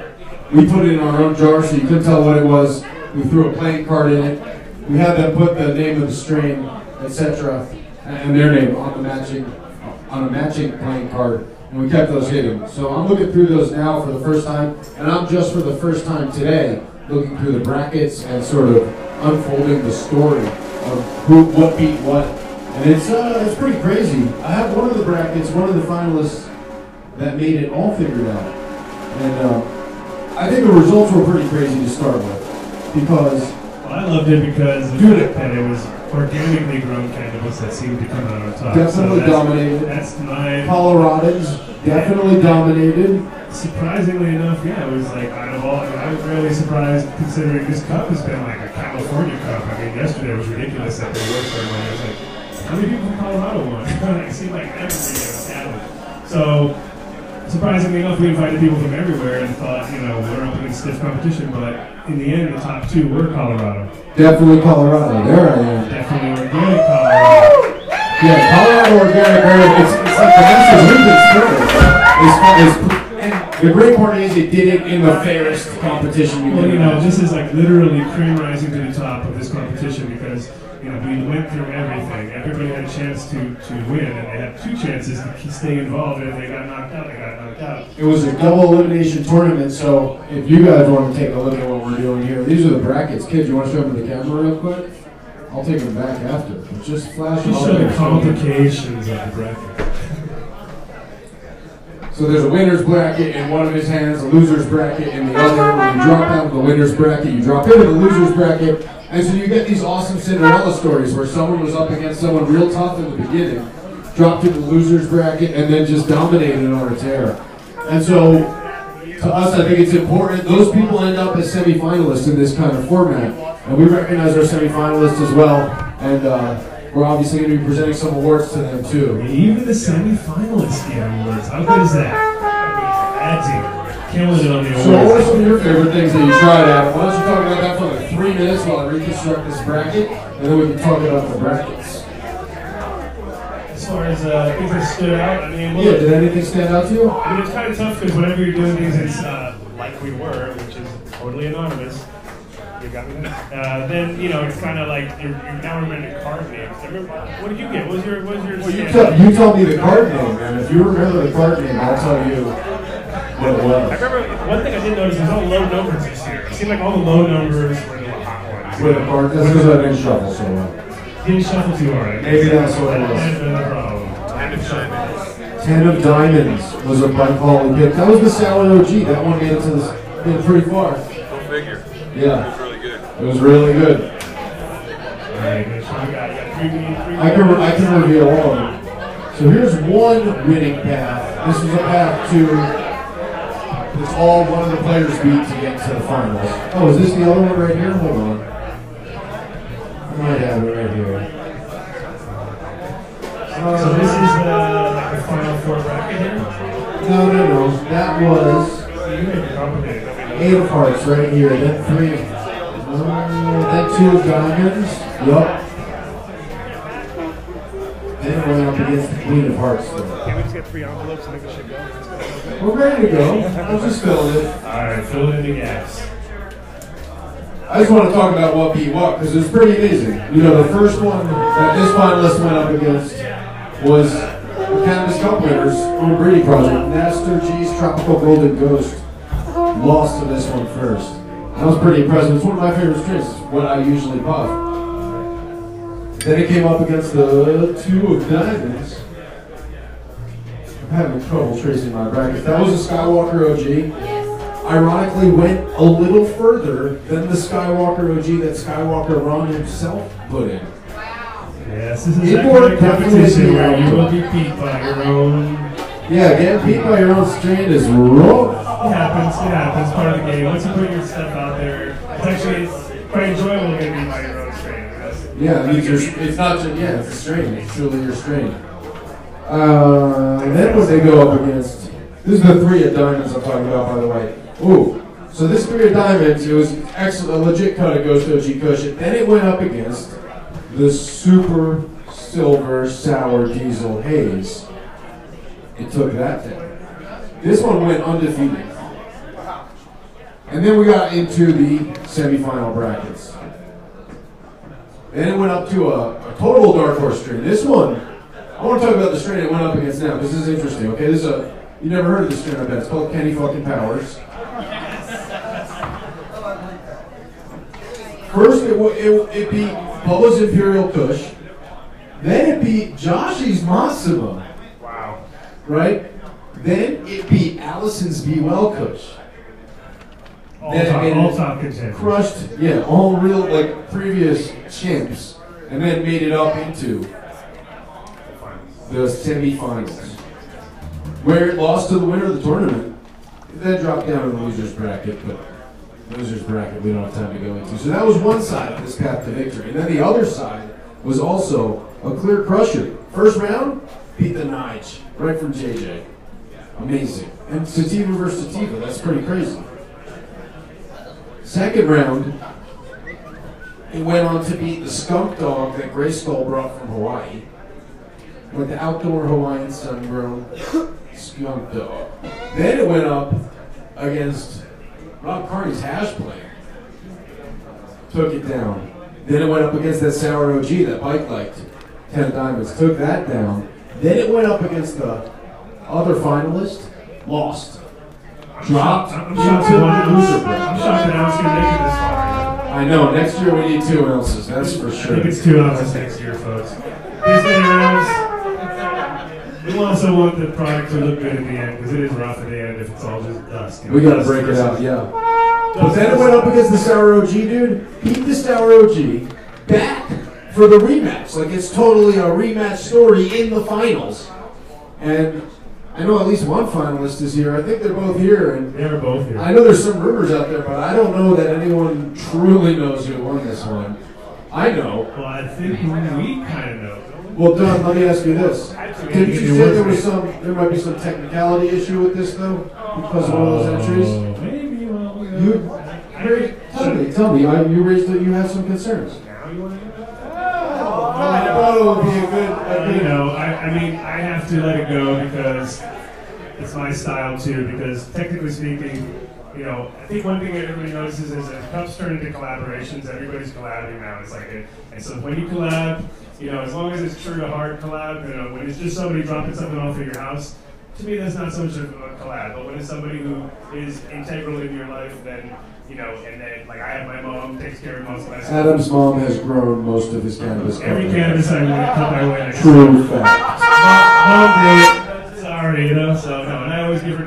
We put it in our own jar so you couldn't tell what it was. We threw a playing card in it. We had them put the name of the strain, etc., and their name on a matching playing card, and we kept those hidden. So I'm looking through those now for the first time, and I'm just for the first time today looking through the brackets and sort of unfolding the story of what beat what And it's pretty crazy. I have one of the brackets, one of the finalists that made it all figured out. And I think the results were pretty crazy to start with. Because... Well, I loved it because of the fact that it was organically grown cannabis that seemed to come out on top. Definitely dominated. That's my... Coloradans definitely dominated. Surprisingly enough, yeah, it was like out of all. I was really surprised considering this cup has been like a California cup. I mean, yesterday was ridiculous that they were ceremony. I was like, how many people from Colorado won? It seemed like everybody was established. So, surprisingly enough, we invited people from everywhere and thought, we're up against stiff competition, but in the end, the top two were Colorado. Definitely Colorado. There I am. Definitely organic Colorado. Yeah, Colorado organic. It's like the Masters Olympic spirit. And the great part is it did it in the fairest competition you can imagine. This is like literally cream rising to the top of this competition because we went through everything. Everybody had a chance to win, and they had two chances to stay involved. And if they got knocked out, they got knocked out. It was a double elimination tournament, so if you guys want to take a look at what we're doing here, these are the brackets. Kids, you want to show them to the camera real quick? I'll take them back after. Just flash them. Just show the complications of the bracket. So there's a winner's bracket in one of his hands, a loser's bracket in the other. When you drop out of the winner's bracket, you drop into the loser's bracket. And so you get these awesome Cinderella stories where someone was up against someone real tough in the beginning, dropped into the loser's bracket, and then just dominated on a tear. And so, to us, I think it's important. Those people end up as semifinalists in this kind of format. And we recognize our semifinalists as well. And we're obviously going to be presenting some awards to them, too. Even the semifinalists get awards. How good is that? That's killing it on the awards. So what are some of your favorite things that you tried out? Why don't you talk about that for like 3 minutes while I reconstruct this bracket, and then we can talk about the brackets. As far as things that stood out, yeah, did anything stand out to you? It's kind of tough because whenever you're doing things it's like we were, which is totally anonymous, you got me there. Then it's kind of like you're now remembering card names. What did you get? What was your? Well, you tell me the card name, man. If you remember the card name, I'll tell you what it was. I remember one thing I did notice was all low numbers this year. It seemed like all the low numbers were the hot ones. With the card, that's because I didn't shuffle so well. Didn't shuffle too hard. Maybe that's what it was. That's been the problem. 10 of diamonds. 10 of diamonds was a by call we picked. That was the Sour OG. That one made it pretty far. Go figure. Yeah. It was really good. It was really good. I can reveal all of them. So here's one winning path. This was a path to, it's all one of the players beat to get to the finals. Oh, is this the other one right here? Hold on. I might have it right here. So this is like the final four bracket here? No. That was You made it complicated. 8 of hearts right here. Then 3. Then 2 of diamonds. Yup. Then went up against the Queen of Hearts. Can't we just get 3 envelopes and make the shit go? We're ready to go. I'll just fill it. Alright, fill in the gaps. I just want to talk about what beat what, because it's pretty amazing. The first one that this finalist went up against was the Cannabis Cup winners from Breeding Project. Master G's Tropical Golden Ghost lost to this one first. That was pretty impressive. It's one of my favorite strains. It's what I usually puff. Then it came up against the 2 of diamonds. I'm having trouble tracing my bracket. That was a Skywalker OG. Ironically went a little further than the Skywalker OG that Skywalker Ron himself put in. Yes, this is that kind of competition where you will be beat by your own. Yeah, getting beat by your own strain is rough. It happens, part of the game. Once you put your stuff out there, it's quite enjoyable getting beat by your own strain. Yeah, it's not just, it's a strain. It's truly your strain. And then what they go up against, this is the 3 of diamonds I'm talking about, by the way. Ooh, so this 3 of diamonds, it was excellent, a legit cut of Ghost OG Cushion. Then it went up against the Super Silver Sour Diesel Haze. It took that down. This one went undefeated. And then we got into the semifinal brackets. Then it went up to a total dark horse strain. This one, I want to talk about the strain it went up against now. This is interesting, okay? This is you never heard of this strain, I bet. It's called Kenny fucking Powers. First, it beat Bubba's Imperial Kush. Then it beat Joshy's Massimo. Wow. Right? Then it beat Allison's Be Well Kush. All top contenders. Crushed, yeah, all real, like, previous champs. And then made it up into the semifinals, where it lost to the winner of the tournament. It then dropped down to the loser's bracket, but loser's bracket we don't have time to go into. So that was one side of this path to victory. And then the other side was also a clear crusher. First round, beat the Nige, right from JJ. Amazing. And Sativa versus Sativa, that's pretty crazy. Second round, it went on to beat the skunk dog that Gray Skull brought from Hawaii. With the outdoor Hawaiian sun-grown skunk dog. Then it went up against Rob Carney's hash player. Took it down. Then it went up against that Sour OG that Mike liked. 10 Diamonds. Took that down. Then it went up against the other finalist. Lost. Dropped. I'm shocked that I was going to make it this far. I know. Next year we need 2 ounces. That's for I sure. think it's 2 ounces next year, folks. These many rounds. We also want the product to look good at the end, because it is rough at the end if it's all just dust. We gotta break it out, yeah. But then it went up against the Sour OG, dude. Beat the Sour OG back for the rematch. Like, it's totally a rematch story in the finals. And I know at least one finalist is here. I think they're both here. And they're both here. I know there's some rumors out there, but I don't know that anyone truly knows who won this one. I know. Well, I think we kind of know. Well, Dunn, let me ask you this. Didn't you say there might be some technicality issue with this, though? Because of all those entries? Maybe, well, Tell me, you raised that you have some concerns. Now you want to get I thought it would be a good you know, I mean, I have to let it go because it's my style too. Because technically speaking, you know, I think one thing that everybody notices is as cups turn into collaborations, everybody's collabing now. It's like and so when you collab, you know, as long as it's true to heart collab, you know, when it's just somebody dropping something off at your house, to me that's not so much of a collab. But when it's somebody who is integral in your life, then, you know, and then, like, I have my mom, takes care of most of my stuff. Adam's mom has grown most of his cannabis. Every cannabis I want to cut my way. True fact. Mom did it. Sorry, you know, so no, and I always give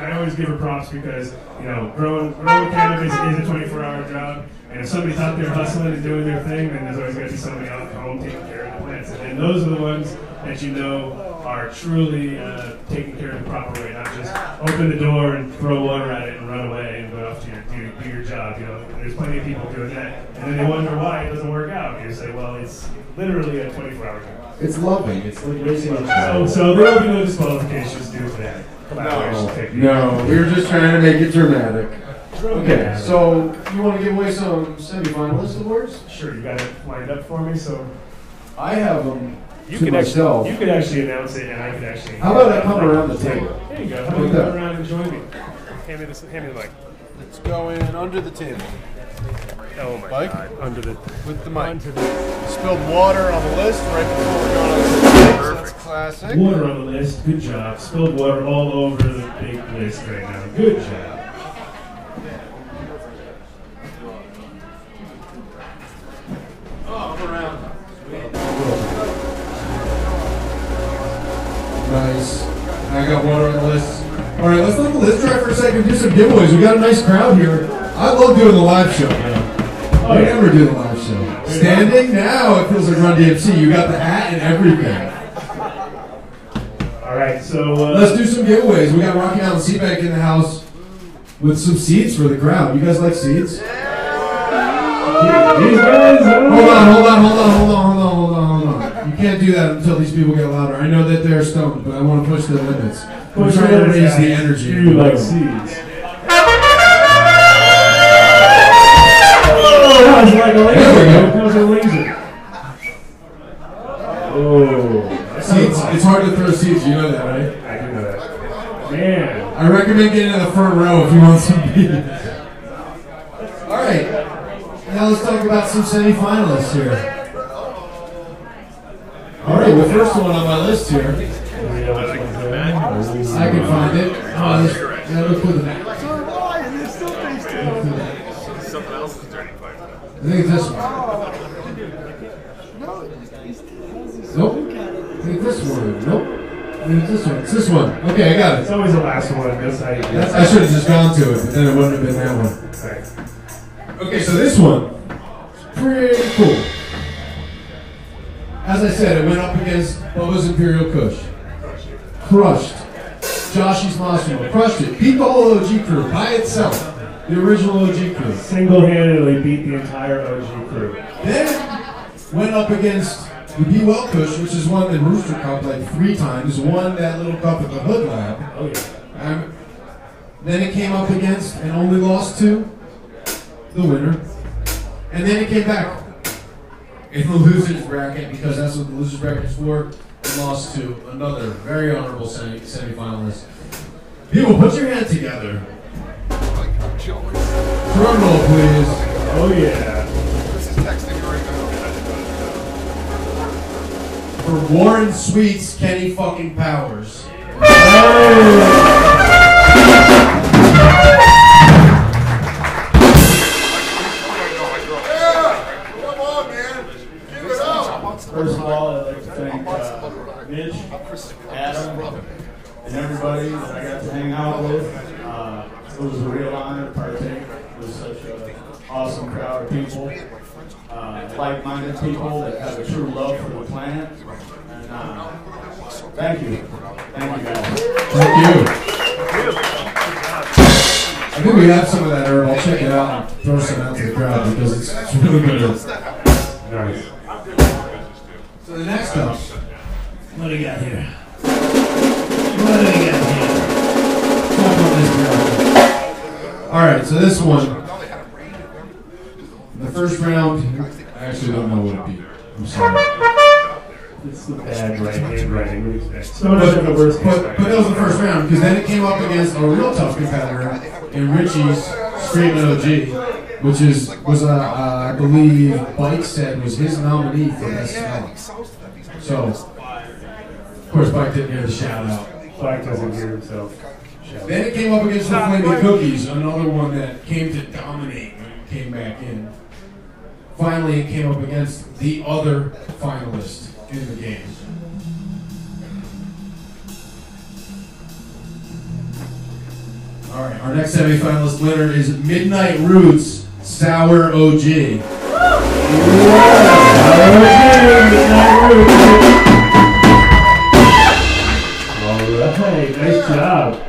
her props because, you know, growing cannabis is a 24-hour job. And if somebody's out there hustling and doing their thing, then there's always got to be somebody out at home taking care of the plants. And those are the ones that you know are truly taking care of the proper way, not just open the door and throw water at it and run away and go off to do your job. You know, there's plenty of people doing that, and then they wonder why it doesn't work out. You say, well, it's literally a 24-hour job. It's loving. It's like raising a child. So there will be no disqualifications due to that. No, we were just trying to make it dramatic. Okay, so you want to give away some semi-finalist awards? Sure, you got it lined up for me, so I have them you to could myself. You could actually announce it, and I could actually. How about I come around the table? There you go. How about you come around and join me? Hand me the mic. Let's go in under the table. Oh my Mike? God! Under the with the mic. Spilled water on the list right before we're going on to the thing, so that's classic. Water on the list. Good job. Spilled water all over the big list right now. Good job. Nice. I got water on the list. All right, let's let the list dry for a second. Do some giveaways. We got a nice crowd here. I love doing the live show. I never do the live show. Standing now, it feels like Run DMC. You got the hat and everything. All right, so let's do some giveaways. We got Rocky Mountain Seed Bank in the house with some seeds for the crowd. You guys like seeds? These guys. Hold on. You can't do that until these people get louder. I know that they're stoned, but I want to push the limits. We're trying to raise the energy. You like seeds. Oh, it's like a laser. There we go. That was a laser. Oh. Seeds. It's hard to throw seeds. You know that, right? I do know that. Man. I recommend getting in the front row if you want some beans. All right. Now let's talk about some semi-finalists here. All right, the first one on my list here. I can find it. Yeah, look through the back. Something else is turning I think it's this one. Nope. this one. Nope. Maybe it's this one. It's this one. Okay, I got it. It's always the last one. That's how you do it. I should have just gone to it, but then it wouldn't have been that one. Right. Okay, so this one, pretty cool. As I said, it went up against Bubba's Imperial Kush. Crushed. Joshy's Massimo. Crushed it. Beat the whole OG crew by itself. The original OG crew. Single-handedly beat the entire OG crew. Then went up against the Be Well Kush, which is one that Rooster Cup like 3 times. Won that little cup at the Hood Lab. Oh, yeah. Then it came up against and only lost to the winner. And then it came back in the loser's bracket, because that's what the loser's bracket is for, and lost to another very honorable semi-finalist. People, put your hand together. Drum roll, please. Oh, yeah. For Warren Sweet's Kenny fucking Powers. First of all, I'd like to thank Mitch, Adam, and everybody that I got to hang out with. It was a real honor to partake with such an awesome crowd of people, like-minded people that have a true love for the planet. And thank you. Thank you, guys. Thank you. I think we have some of that herb. I'll check it out and throw some out to the crowd because it's really good. Nice. So the next up, What do we got here? talk about this girl. All right, so this one, the first round, I actually don't know what it beat. I'm sorry. It's the bad handwriting. We expect. But that was the first round, because then it came up against a real tough competitor in Richie's Screamin' OG, which was I believe Bike said was his nominee for Best Song. So, of course, Bike didn't hear the shout out. Black doesn't hear himself. Then it came up against the Flaming Cookies, another one that came to dominate when it came back in. Finally, it came up against the other finalist in the game. All right, our next semi-finalist winner is Midnight Roots Sour OG. Alright, nice job.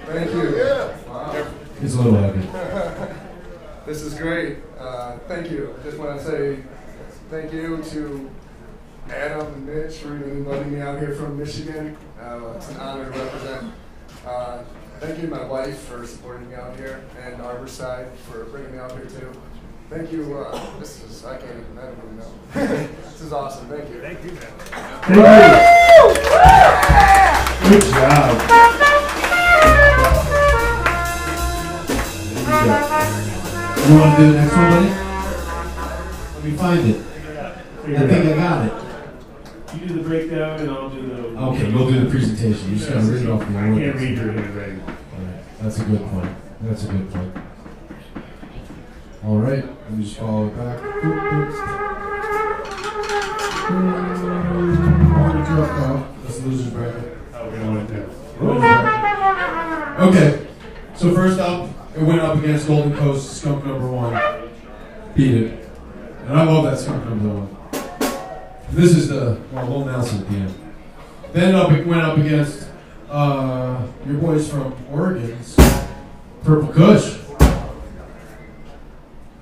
Thank you. It's a little heavy. This is great. Thank you. Just want to say thank you to Adam and Mitch for even inviting me out here from Michigan. It's an honor to represent. Thank you to my wife for supporting me out here, and Arborside for bringing me out here too. Thank you. I don't even know. This is awesome. Thank you. Thank you, man. Good job. You want to do the next one, buddy? Let me find it. I think I got it. You do the breakdown and I'll do the... Okay, we'll do the presentation. You just gotta read it off the I can't read your handwriting. Alright, that's a good point. That's a good point. Alright, let me just follow it back. That's the loser's bracket. Oh, we're going with that. Okay, so first up, it went up against Golden Coast, Skunk number 1. Beat it. And I love that Skunk number 1. This is the, well, we'll announce it at the end. Then it went up against your boys from Oregon's Purple Kush.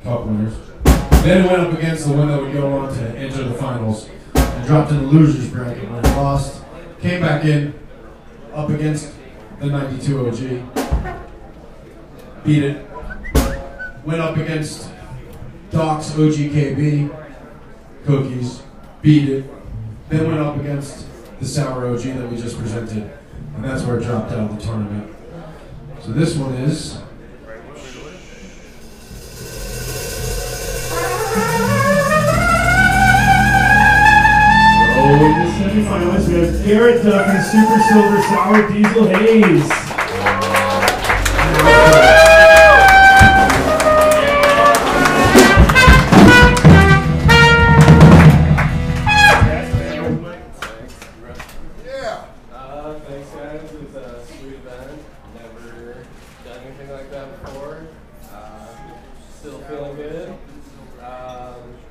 Cup winners. Then it went up against the one that would go on to enter the finals and dropped in the losers bracket when it lost. Came back in, up against the 92 OG. Beat it. Went up against Doc's OGKB. Cookies. Beat it. Then went up against the Sour OG that we just presented. And that's where it dropped out of the tournament. So this one is... Oh, in the semifinalists, we have Garrett Duck and Super Silver Sour Diesel Haze. Never done anything like that before. Still feeling good.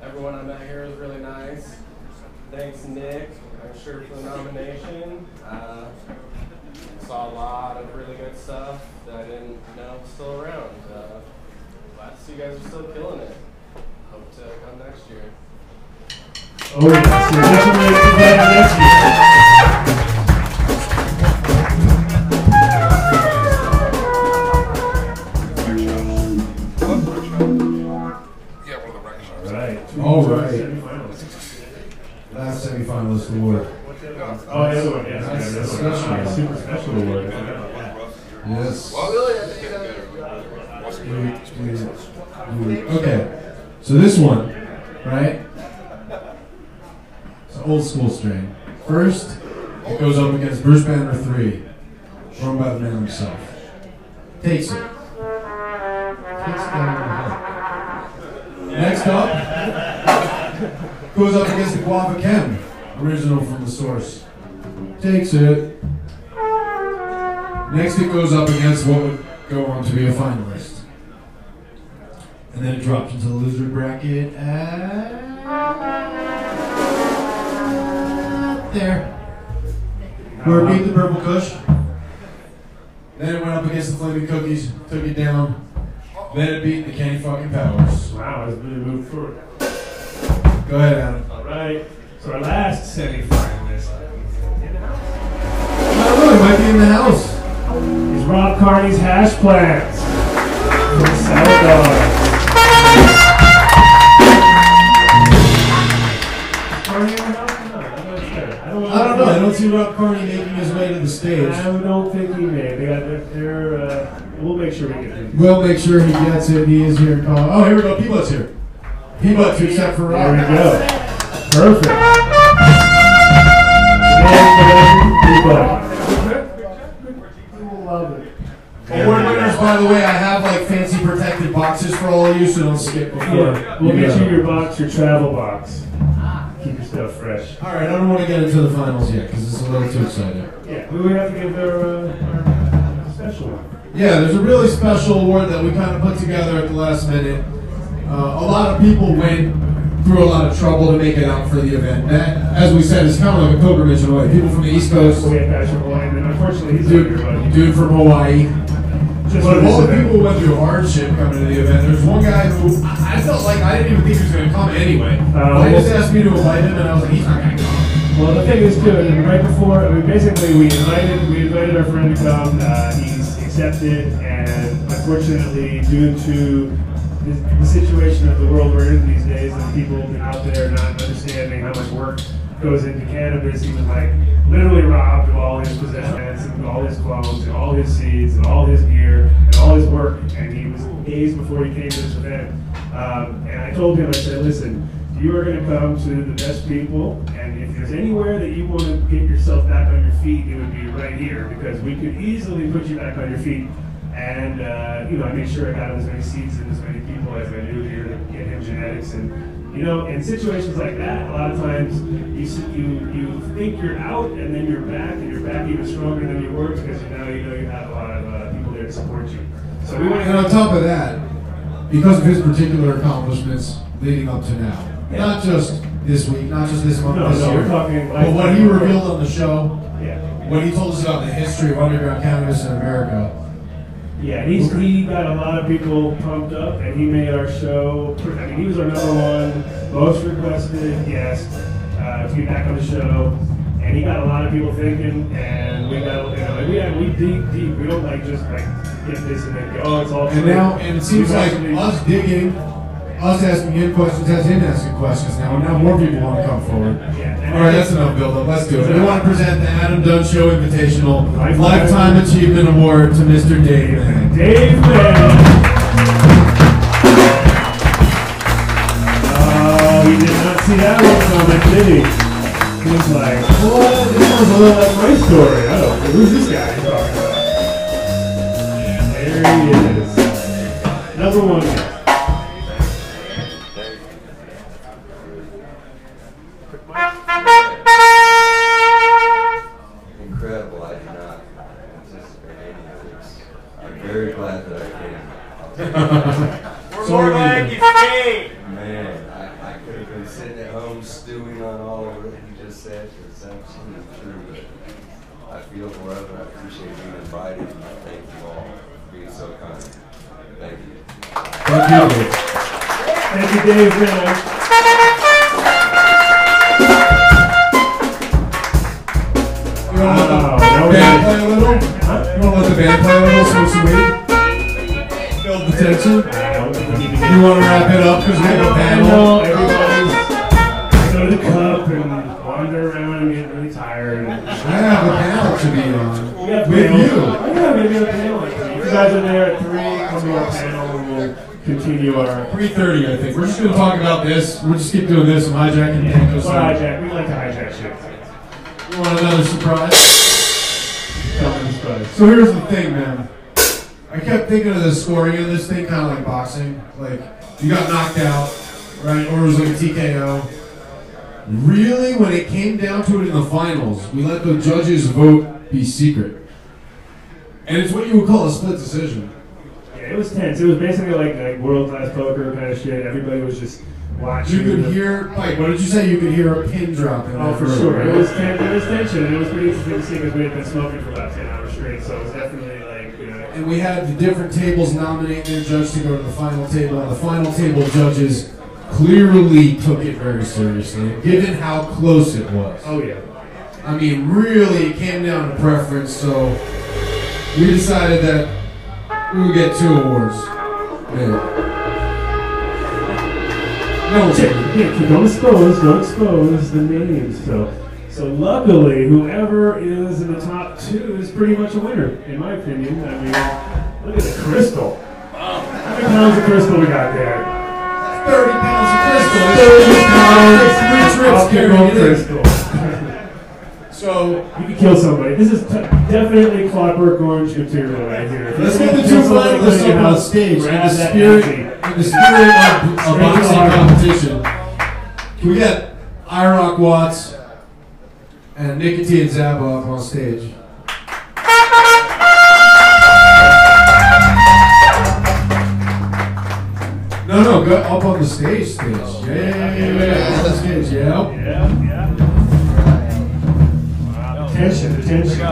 Everyone I met here was really nice. Thanks, Nick, I'm sure, for the nomination. Saw a lot of really good stuff that I didn't know was still around. Glad to see you guys are still killing it. Hope to come next year. Oh, yes, you're definitely invited next year. All right. Last semifinalist award. Oh, the other one, yes. That's a super special award. Yes. Okay. So this one, right? It's an old school strain. First, it goes up against Bruce Banner 3, run by the man himself. Takes it. Takes it down the head. Next up, goes up against the Guava Chem, original from the source. Takes it. Next it goes up against what would go on to be a finalist. And then it drops into the loser bracket at there. Where it beat the Purple Kush. Then it went up against the Flaming Cookies, took it down. Then it beat the Candy Fucking Powers. Wow, it's really moved forward. Go ahead, Adam. All right. So our last semi-finalist. I don't know, he might be in the house. He's Rob Carney's Hash Plants from Salvador. Carney in the house? I don't know. I don't see Rob Carney making his way to the stage. I don't think he may. They got we'll make sure we get him. We'll make sure he gets it. He is here in Colorado. Oh, here we go. P-Butt's here. P-Butt to accept for Rob. There we go. Perfect. Love it. Award winners, by the way, I have like fancy protected boxes for all of you, so don't skip before. Yeah, we'll get you your box, your travel box. Keep your stuff fresh. All right, I don't want to get into the finals yet because it's a little too exciting. Yeah, we have to give our special one. Yeah, there's a really special award that we kind of put together at the last minute. A lot of people went through a lot of trouble to make it out for the event. That, as we said, is kind of like a pilgrimage in a way. People from the East Coast. We had Patrick Hawaiian, and unfortunately he's not here, buddy. Dude from Hawaii. Just but of all the people who went through hardship coming to the event, there's one guy who I felt like I didn't even think he was going to come anyway. They just asked me to invite him, and I was like, he's not going to come. Well, the thing is, too, right before, basically we invited our friend to come. He's accepted, and unfortunately, due to the situation of the world we're in these days, and people out there not understanding how much work goes into cannabis, he was like literally robbed of all his possessions, and all his clones, and all his seeds, and all his gear, and all his work. And he was days before he came to this event. And I told him, I said, listen, you are going to come to the best people, and if there's anywhere that you want to get yourself back on your feet, it would be right here, because we could easily put you back on your feet. And I made sure I got as many seeds and as many people as I knew here to get him genetics. And in situations like that, a lot of times you think you're out, and then you're back even stronger than you were, because now you have a lot of people there to support you. So we want to. And on top of that, because of his particular accomplishments leading up to now, not just this week, not just this month, this year, but what he revealed on the show, when he told us about the history of underground cannabis in America. Yeah, he got a lot of people pumped up, and he made our show. I mean, he was our #1 most requested guest to be back on the show, and he got a lot of people thinking. And we got, we dig deep. We don't just get this and then go. Oh, it's all. And it seems like us digging, us asking him questions, has him asking questions now. And now more people want to come forward. Yeah, all right, that's enough build-up. Let's do it. We want to present the Adam Dunn Show Invitational Lifetime Achievement Award to Mr. Dave Mann. Dave Mann. Oh, he did not see that one coming, did he? He was like, what? This sounds a little like my story. Oh, who's this guy talking about? There he is. #1 guy. Incredible. I did not anticipate any of this. very glad that I came. We're more glad you came. Man, I could have been sitting at home stewing on all of what you just said. It's absolutely true. But I feel forever. I appreciate being invited. And I thank you all for being so kind. Thank you. Thank you. Thank you, Dave. You want to let the band play a little? You want to let the band play a little so we build the tension? You want to wrap it up because we have a panel? Everybody's go to the cup and wander around and get really tired. I have a panel to be on with you. Yeah, maybe a panel. If you guys are there at 3, come to our panel and we'll continue our 3:30, I think. We're just going to talk about this. We'll just keep doing this and hijacking the We'll hijack. We like to hijack shit. You want another surprise? So here's the thing, man. I kept thinking of the scoring of this thing kind of like boxing. Like, you got knocked out, right? Or it was like a TKO. Really, when it came down to it in the finals, we let the judges' vote be secret. And it's what you would call a split decision. Yeah, it was tense. It was basically like world-class poker kind of shit. Everybody was just watching. You could hear, like, what did you say? You could hear a pin drop in Oh, that for room, sure. right? It was tension, and it was pretty interesting to see because we had been smoking for about 10 hours straight, so it was definitely like, you know. And we had the different tables nominate their judge to go to the final table, and the final table judges clearly took it very seriously, given how close it was. Oh, yeah. I mean, really, it came down to preference, so we decided that we would get 2 awards. Yeah. No, don't expose the names. So luckily, whoever is in the top 2 is pretty much a winner, in my opinion. I mean, look at the crystal. How many pounds of crystal we got there? 30 pounds of crystal. 30 pounds of crystal. So you can kill somebody. This is definitely Clockwork Orange material right here. Let's get the 2 finalists up on stage in the spirit of boxing competition. We got IROC Watts and Nicotine Zappa up on stage. No, go up on the stage. Yeah. On the stage, yeah. Attention. So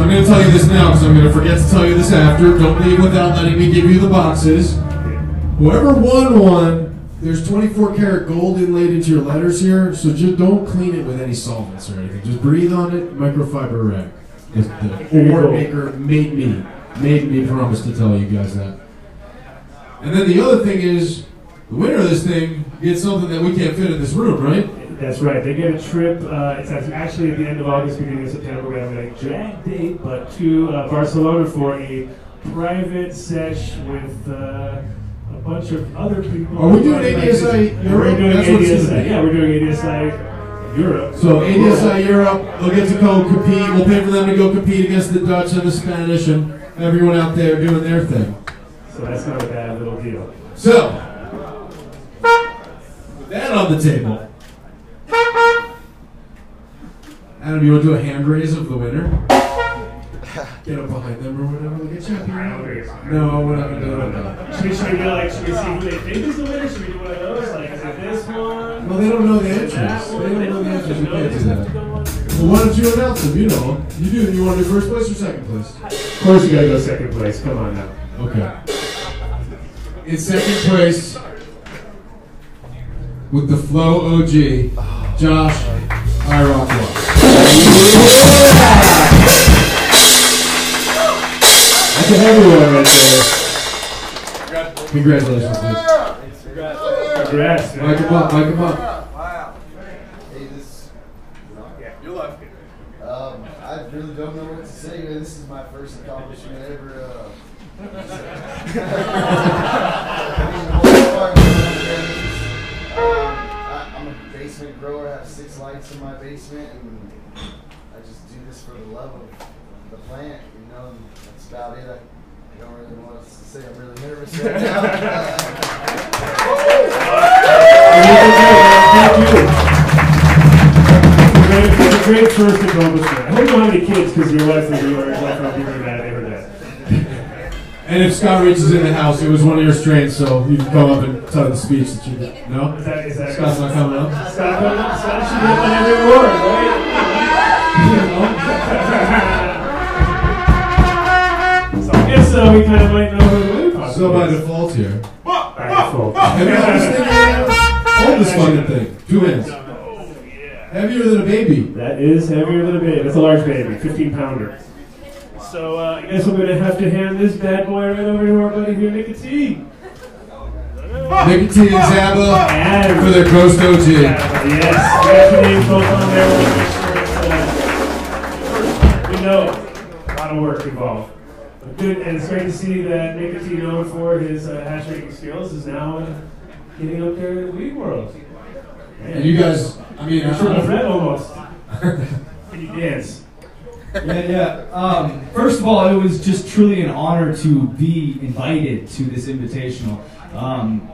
I'm going to tell you this now because I'm going to forget to tell you this after. Don't leave without letting me give you the boxes. Whoever won one, there's 24 karat gold inlaid into your letters here, so just don't clean it with any solvents or anything. Just breathe on it, microfiber rag. The award maker made me promise to tell you guys that. And then the other thing is, the winner of this thing gets something that we can't fit in this room, right? That's right. They get a trip. It's actually at the end of August, beginning of September. We're going to have a drag date, but to Barcelona for a private sesh with a bunch of other people. Are we doing ADSI Europe? We're doing ADSI. Yeah, we're doing ADSI Europe. So ADSI Europe, they'll get to go compete. We'll pay for them to go compete against the Dutch and the Spanish and everyone out there doing their thing. So that's not a bad little deal. So, with that on the table, Adam, you want to do a hand raise of the winner? Get up behind them or whatever. Get you up here. No, we're not going to do that. Should we see who they think is the winner? Should we do one of those? Like, is it this one? Well, they don't know the answers. They don't know the answers. You can't do that. Well, why don't you announce them? You know them. You do. You want to do first place or second place? Of course you got to go second place. Come on now. Okay. In second place, with the Flow OG, Josh IROC. That's a heavy one right there. Congratulations, dude. Congrats. Mic him up. Wow. Hey, you're lucky. I really don't know what to say, man. This is my first accomplishment ever. I'm a basement grower. I have 6 lights in my basement, and I just do this for the love of the plant, you know, and that's about it. I don't really want to say I'm really nervous right now. Thank you. great first accomplishment. I hope you don't have any kids because your wife will be very mad they heard that. And if Scott reaches in the house, it was one of your strains, so you can come up and tell the speech that you did. No? Is that Scott's not coming up? Scott coming up? Scott should get on every award, right? So I guess we kind of might know who the winner So by default here. By default. Have you ever seen hold this fucking thing? 2 hands. Heavier than a baby. That is heavier than a baby. That's a large baby, 15-pounder. So I guess I'm going to have to hand this bad boy right over to our buddy here, Nicotine. Nicotine and Zaba for their Ghost OG. Yes, we got your names both on there. We know a lot of work involved. But good, and it's great to see that Nicotine, known for his hash making skills, is now getting up there in the weed world. And you guys, I mean, you're sort of red almost. Can you dance? Yeah. First of all, it was just truly an honor to be invited to this invitational.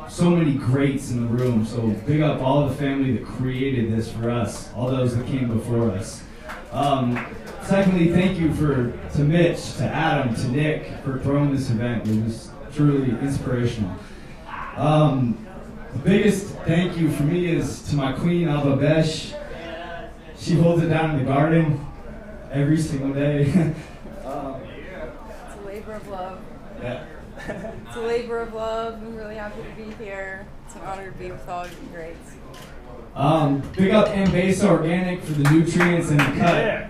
So many greats in the room. So big up all the family that created this for us, all those that came before us. Secondly, thank you to Mitch, to Adam, to Nick for throwing this event. It was truly inspirational. The biggest thank you for me is to my queen, Alba Besh. She holds it down in the garden every single day. It's a labor of love. Yeah. It's a labor of love. I'm really happy to be here. It's an honor to be with all of you greats. Big up Ambasa Organic for the nutrients and the cut. Yeah.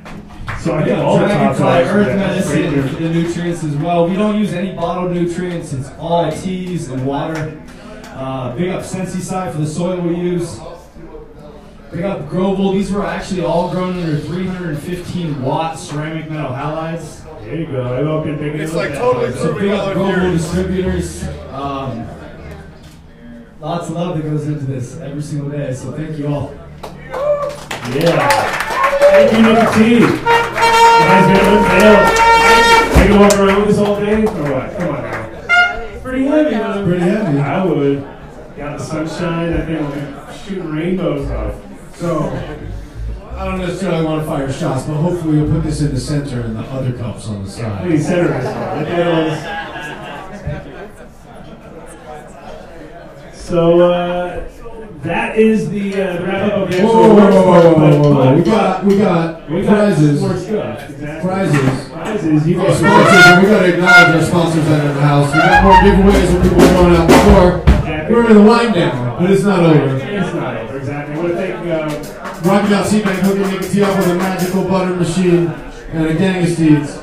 So I get all the top Dragonfly Earth Medicine for the nutrients as well. We don't use any bottled nutrients. It's all teas and water. Big up Sensei for the soil we use. Big up Grovel. These were actually all grown under 315 watt ceramic metal halides. There you go. I hope you're picking It's up like that. totally so big up Grovel distributors. Lots of love that goes into this every single day. So thank you all. Yeah. Thank you, Nicotine. You guys been unveiled. I can walk around with this all day or what? Come on now. Pretty heavy, huh? Pretty heavy. I would. Got the sunshine. I think we'll be shooting rainbows off. So, I don't necessarily want to fire shots, but hopefully we'll put this in the center and the other cups on the side. Please, center this one. So, that is the wrap-up of the actual Whoa. We got prizes. More stuff. Exactly. Prizes. You get sponsors, and we got to acknowledge our sponsors that are in the house. We got more giveaways than people were going out before. We're in the wind down, but it's not over. It's not over, exactly. I want to thank Rocky Mountain Seed Bank hooking Nicotine up with a magical butter machine and a gang of steeds.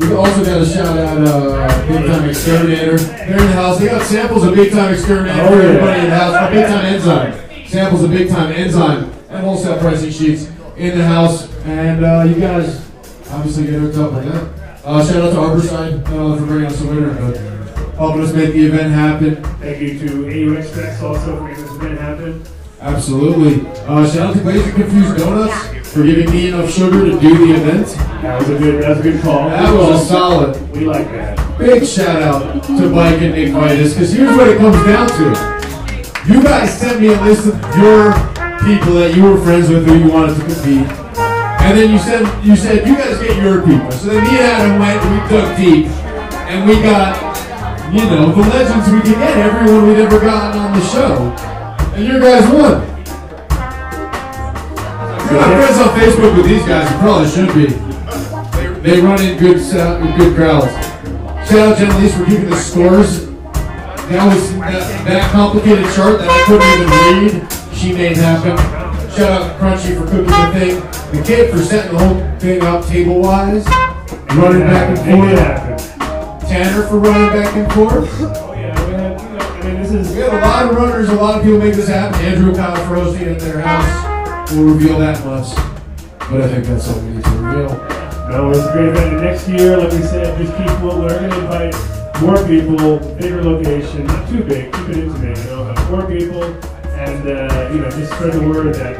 We also got to shout out Big Time Exterminator. They're in the house. They got samples of Big Time Exterminator for everybody in the house. Big Time Enzyme. Samples of Big Time Enzyme and wholesale pricing sheets in the house. And you guys obviously get hooked up with that. Shout out to Arborside for bringing us a winner, but helping us make the event happen. Thank you to AU Express also for making this event happen. Absolutely. Shout out to Glazed and Confused Donuts for giving me enough sugar to do the event. That was a good call. That was a solid. We like that. Big shout out to Mike and Nick Vitus, because here's what it comes down to. You guys sent me a list of your people that you were friends with who you wanted to compete. And then you said you guys get your people. So then me and Adam went and we dug deep. And we got, the legends we could get, everyone we'd ever gotten on the show. And your guys won. You're not friends on Facebook with these guys, you probably should be. They run in good crowds. Shout out Jen Lees for keeping the scores. That was that complicated chart that I couldn't even read. She made happen. Shout out to Crunchy for cooking the thing. The kid for setting the whole thing up table-wise. Running back and forth. Tanner for running back and forth. We had a lot of runners, a lot of people make this happen. Andrew and Kyle for hosting at their house. We'll reveal that much. But I think that's something we need to reveal. No, it's a great event. And next year, like we said, just keep what we're going to invite more people, bigger location, not too big, keep it intimate, more people, and just spread the word that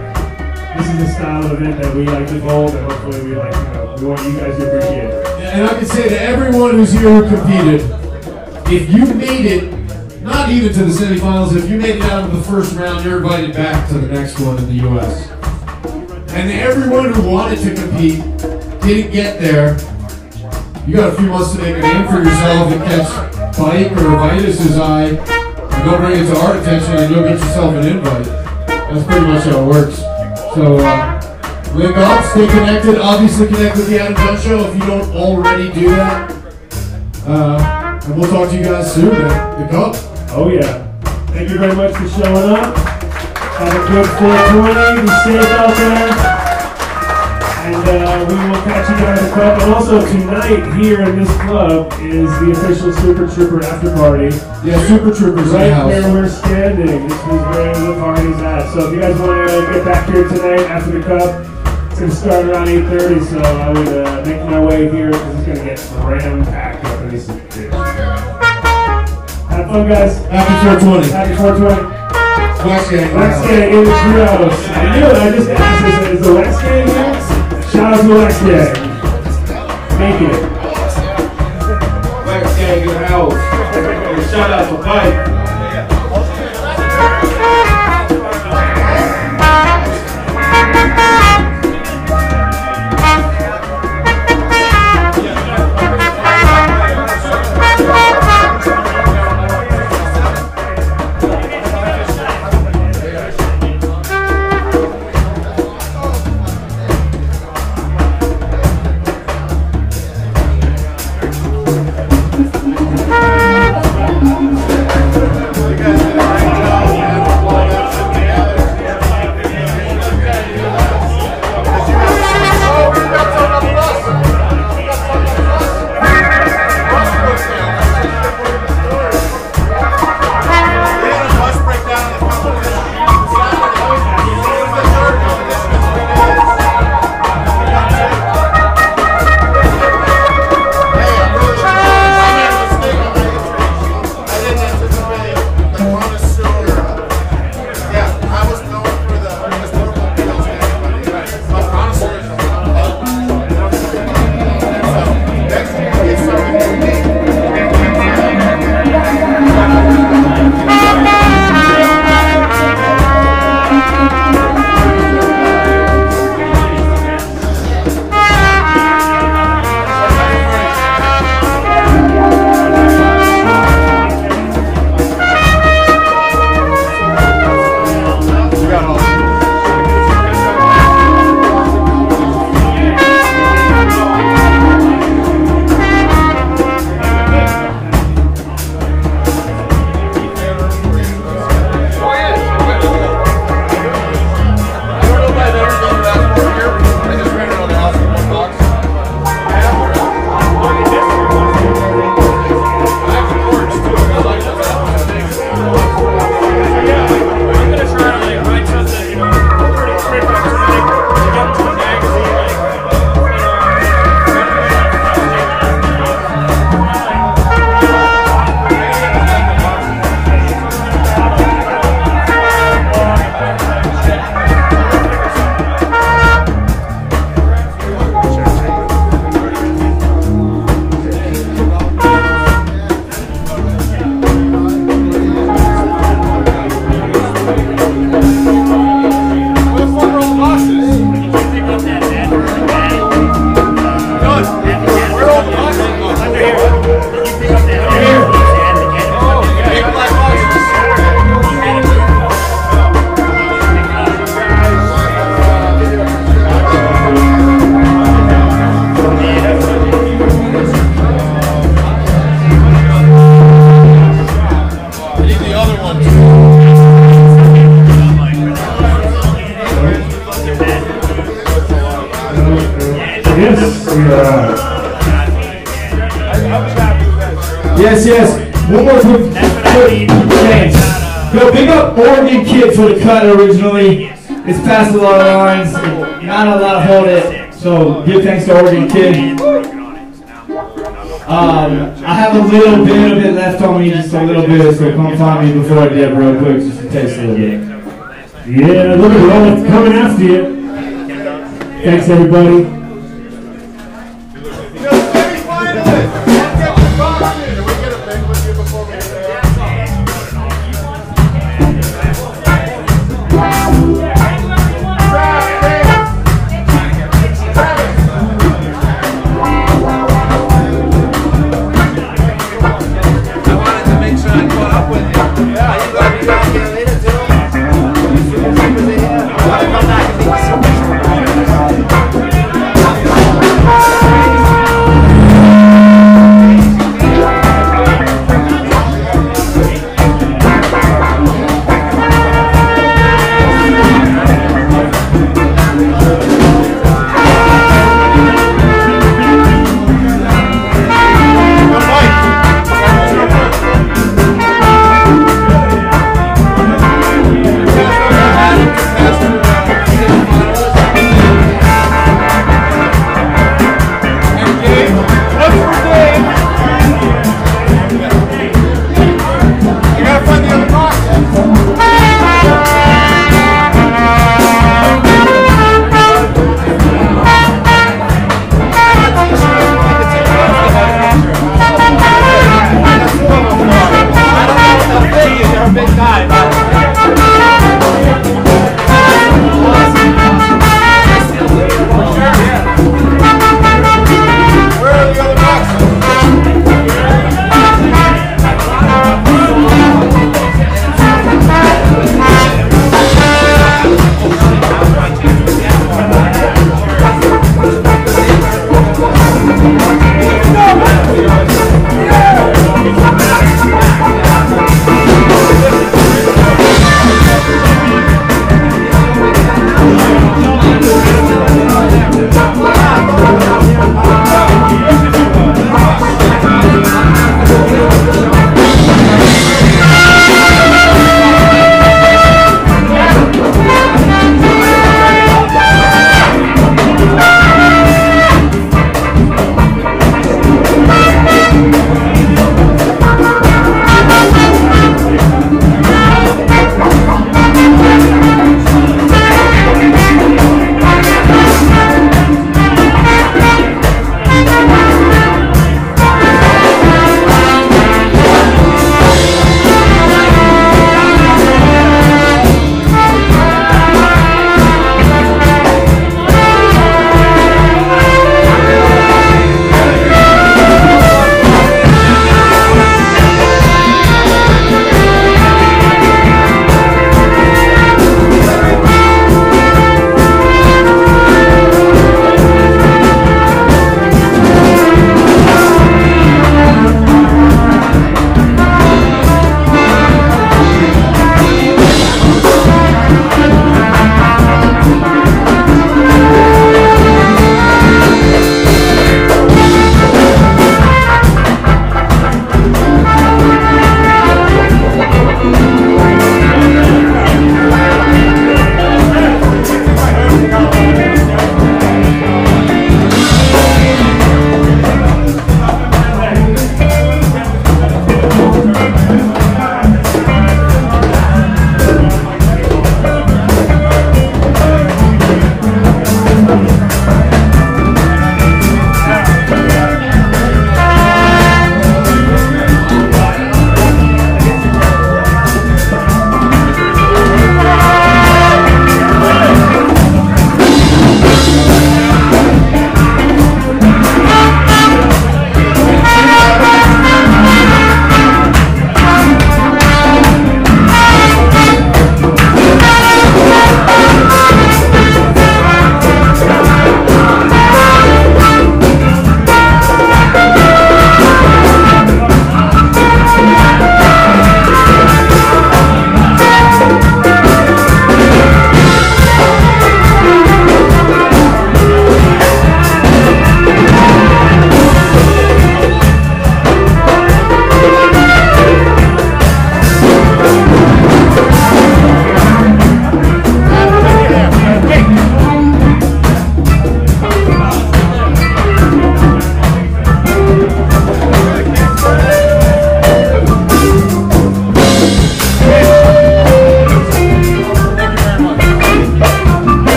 this is the style of event that we like to hold, and hopefully we like, we want you guys to appreciate it. And I can say to everyone who's here who competed, if you made it, not not even to the semifinals. If you made it out of the first round, you're invited back to the next one in the U.S. And everyone who wanted to compete didn't get there. You got a few months to make a name for yourself and catch Bike or Vitus's eye, and go bring it to our attention, and you'll get yourself an invite. That's pretty much how it works. So, link up, stay connected. Obviously, connect with the Adam Dunn Show if you don't already do that. And we'll talk to you guys soon at the Cup. Oh, yeah. Thank you very much for showing up. Have a good 420. Be safe out there. And we will catch you guys at the club. And also tonight here in this club is the official Super Trooper after party. Yeah, Super Troopers right in the where house. we're standing. This is where the party's at. So if you guys want to get back here tonight after the cup, it's going to start around 8:30. So I would make my way here because it's going to get ram packed up in this bitch. Have fun, guys. Happy 420. Happy 420. Wax Gang. Wax Gang in the trios. I knew it. I just asked. Is the Wax Gang here? Shout out to Wax Gang. Make it. Wax Gang in the house. Shout out to Mike. Yes. One more quick chance. Yo, big up Oregon Kid for the cut originally. It's passed a lot of lines. Not a lot hold it. So give thanks to Oregon Kid. I have a little bit of it left on me, just a little bit, so come find me before I dip real quick, just to taste a little bit. Yeah, look at all that's coming after you. Thanks, everybody.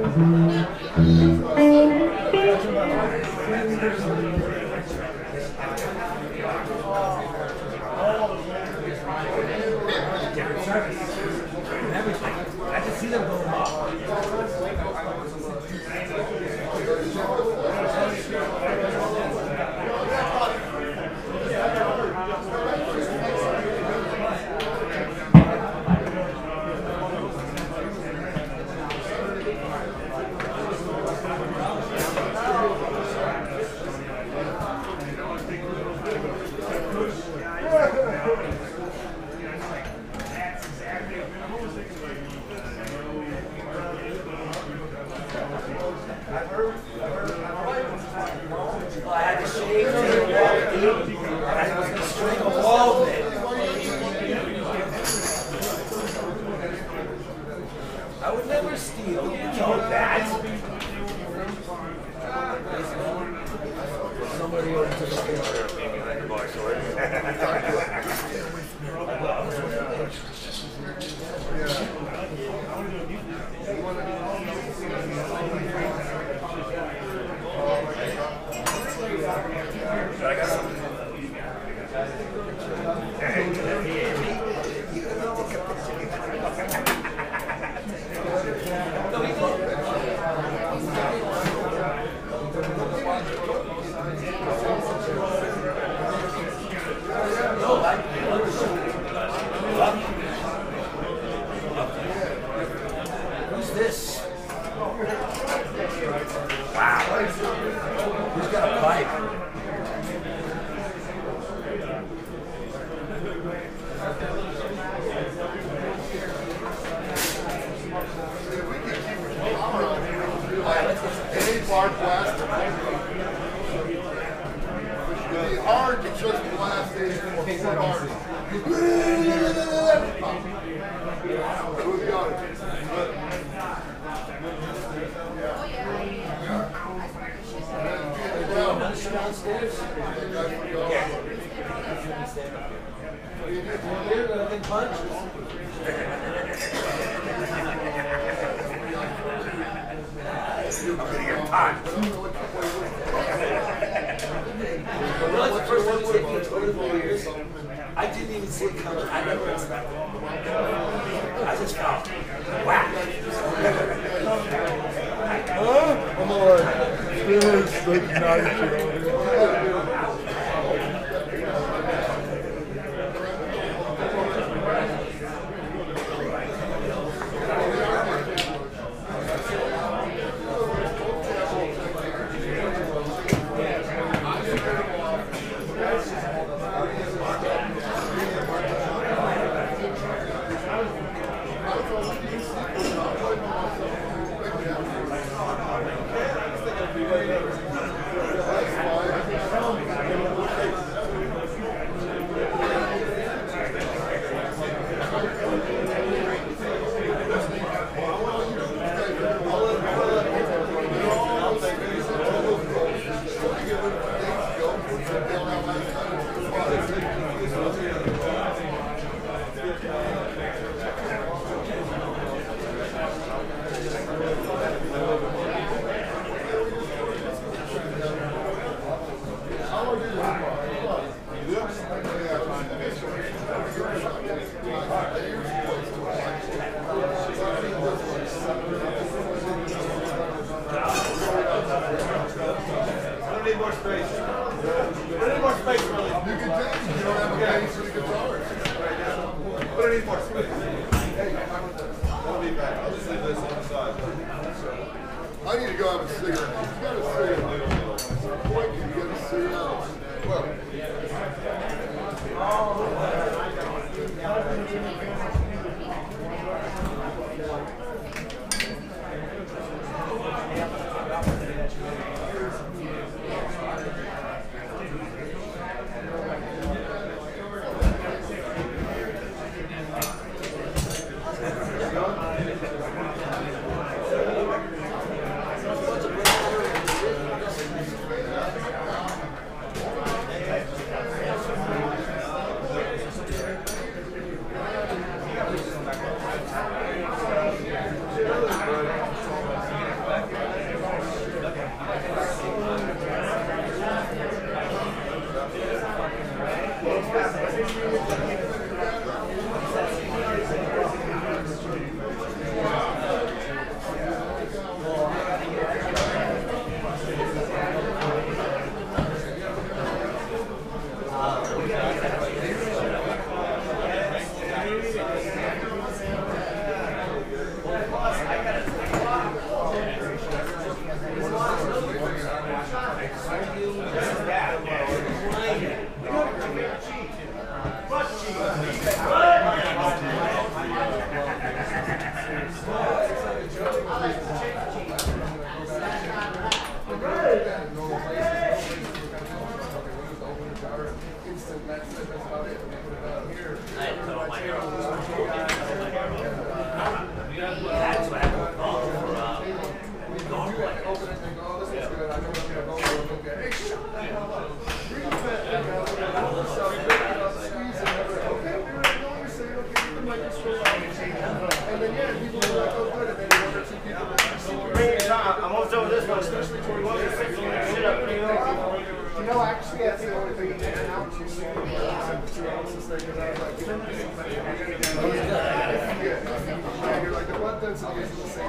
I just see them going off. I would never steal. You know that. Somebody already took a picture of me behind the bar sword. I got something. Who's this? Wow. Who's got a pipe? Any bar blast. It'd be hard to just blast these 4 bars. Who's got it? Downstairs? I'm gonna get time. That's the first time it's taken me 24 years. I didn't even see it coming. I never expected it. I just felt whack. Come on. This is nice. I need to go have a cigarette. You got a cigarette. Boy, can you get a cigarette? Well. I'm almost done with this one. Especially toward what is shit up. You know, actually, I think only thing in and out, you see, 2 ounces thing, because I was like, yeah, you're like, the blood density is the same.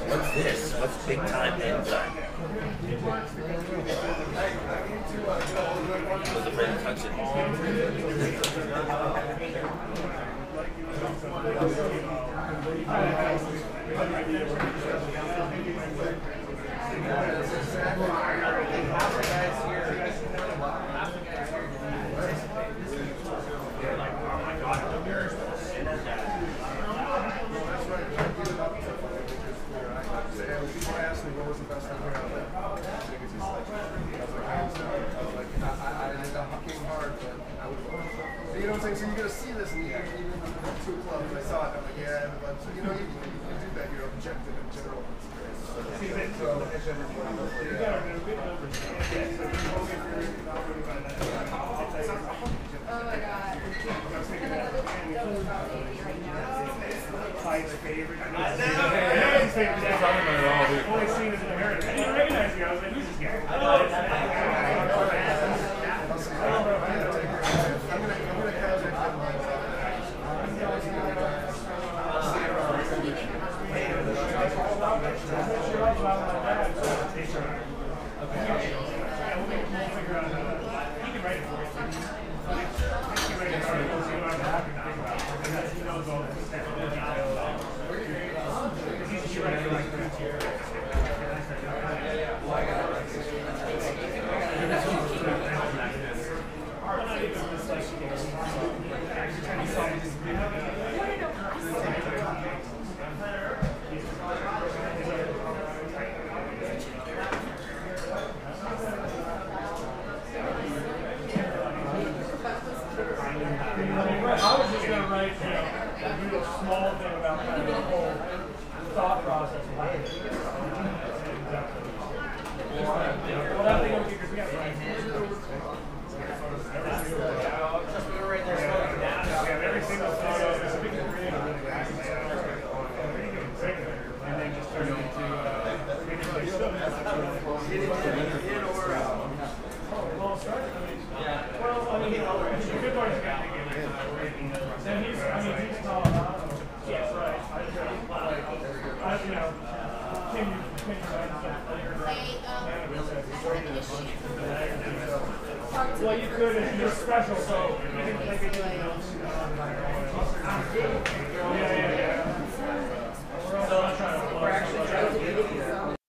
What's this? What's big time enzyme? Was afraid to touch it. People ask me what was the best thing here out there. I was like, I came hard, but I was. You know what I'm saying? So you're gonna see this in the end. Even the 2 clubs, I saw it. I'm like, yeah, but so, you know, you can do that. You're objective in general. Oh my god. Ty's favorite. I know his favorite. I've only seen it in America. I didn't recognize you. I was like, who's this guy? I was just going to write, do a small thing about kind of the whole thought process behind it. Well, that thing will get your together, right? Every single photo is a big creative, and then just turn it into well, I mean, the good part is then he's tall. Yes, right. Well, you could if you're special, so you can take it. Yeah. We're all trying to.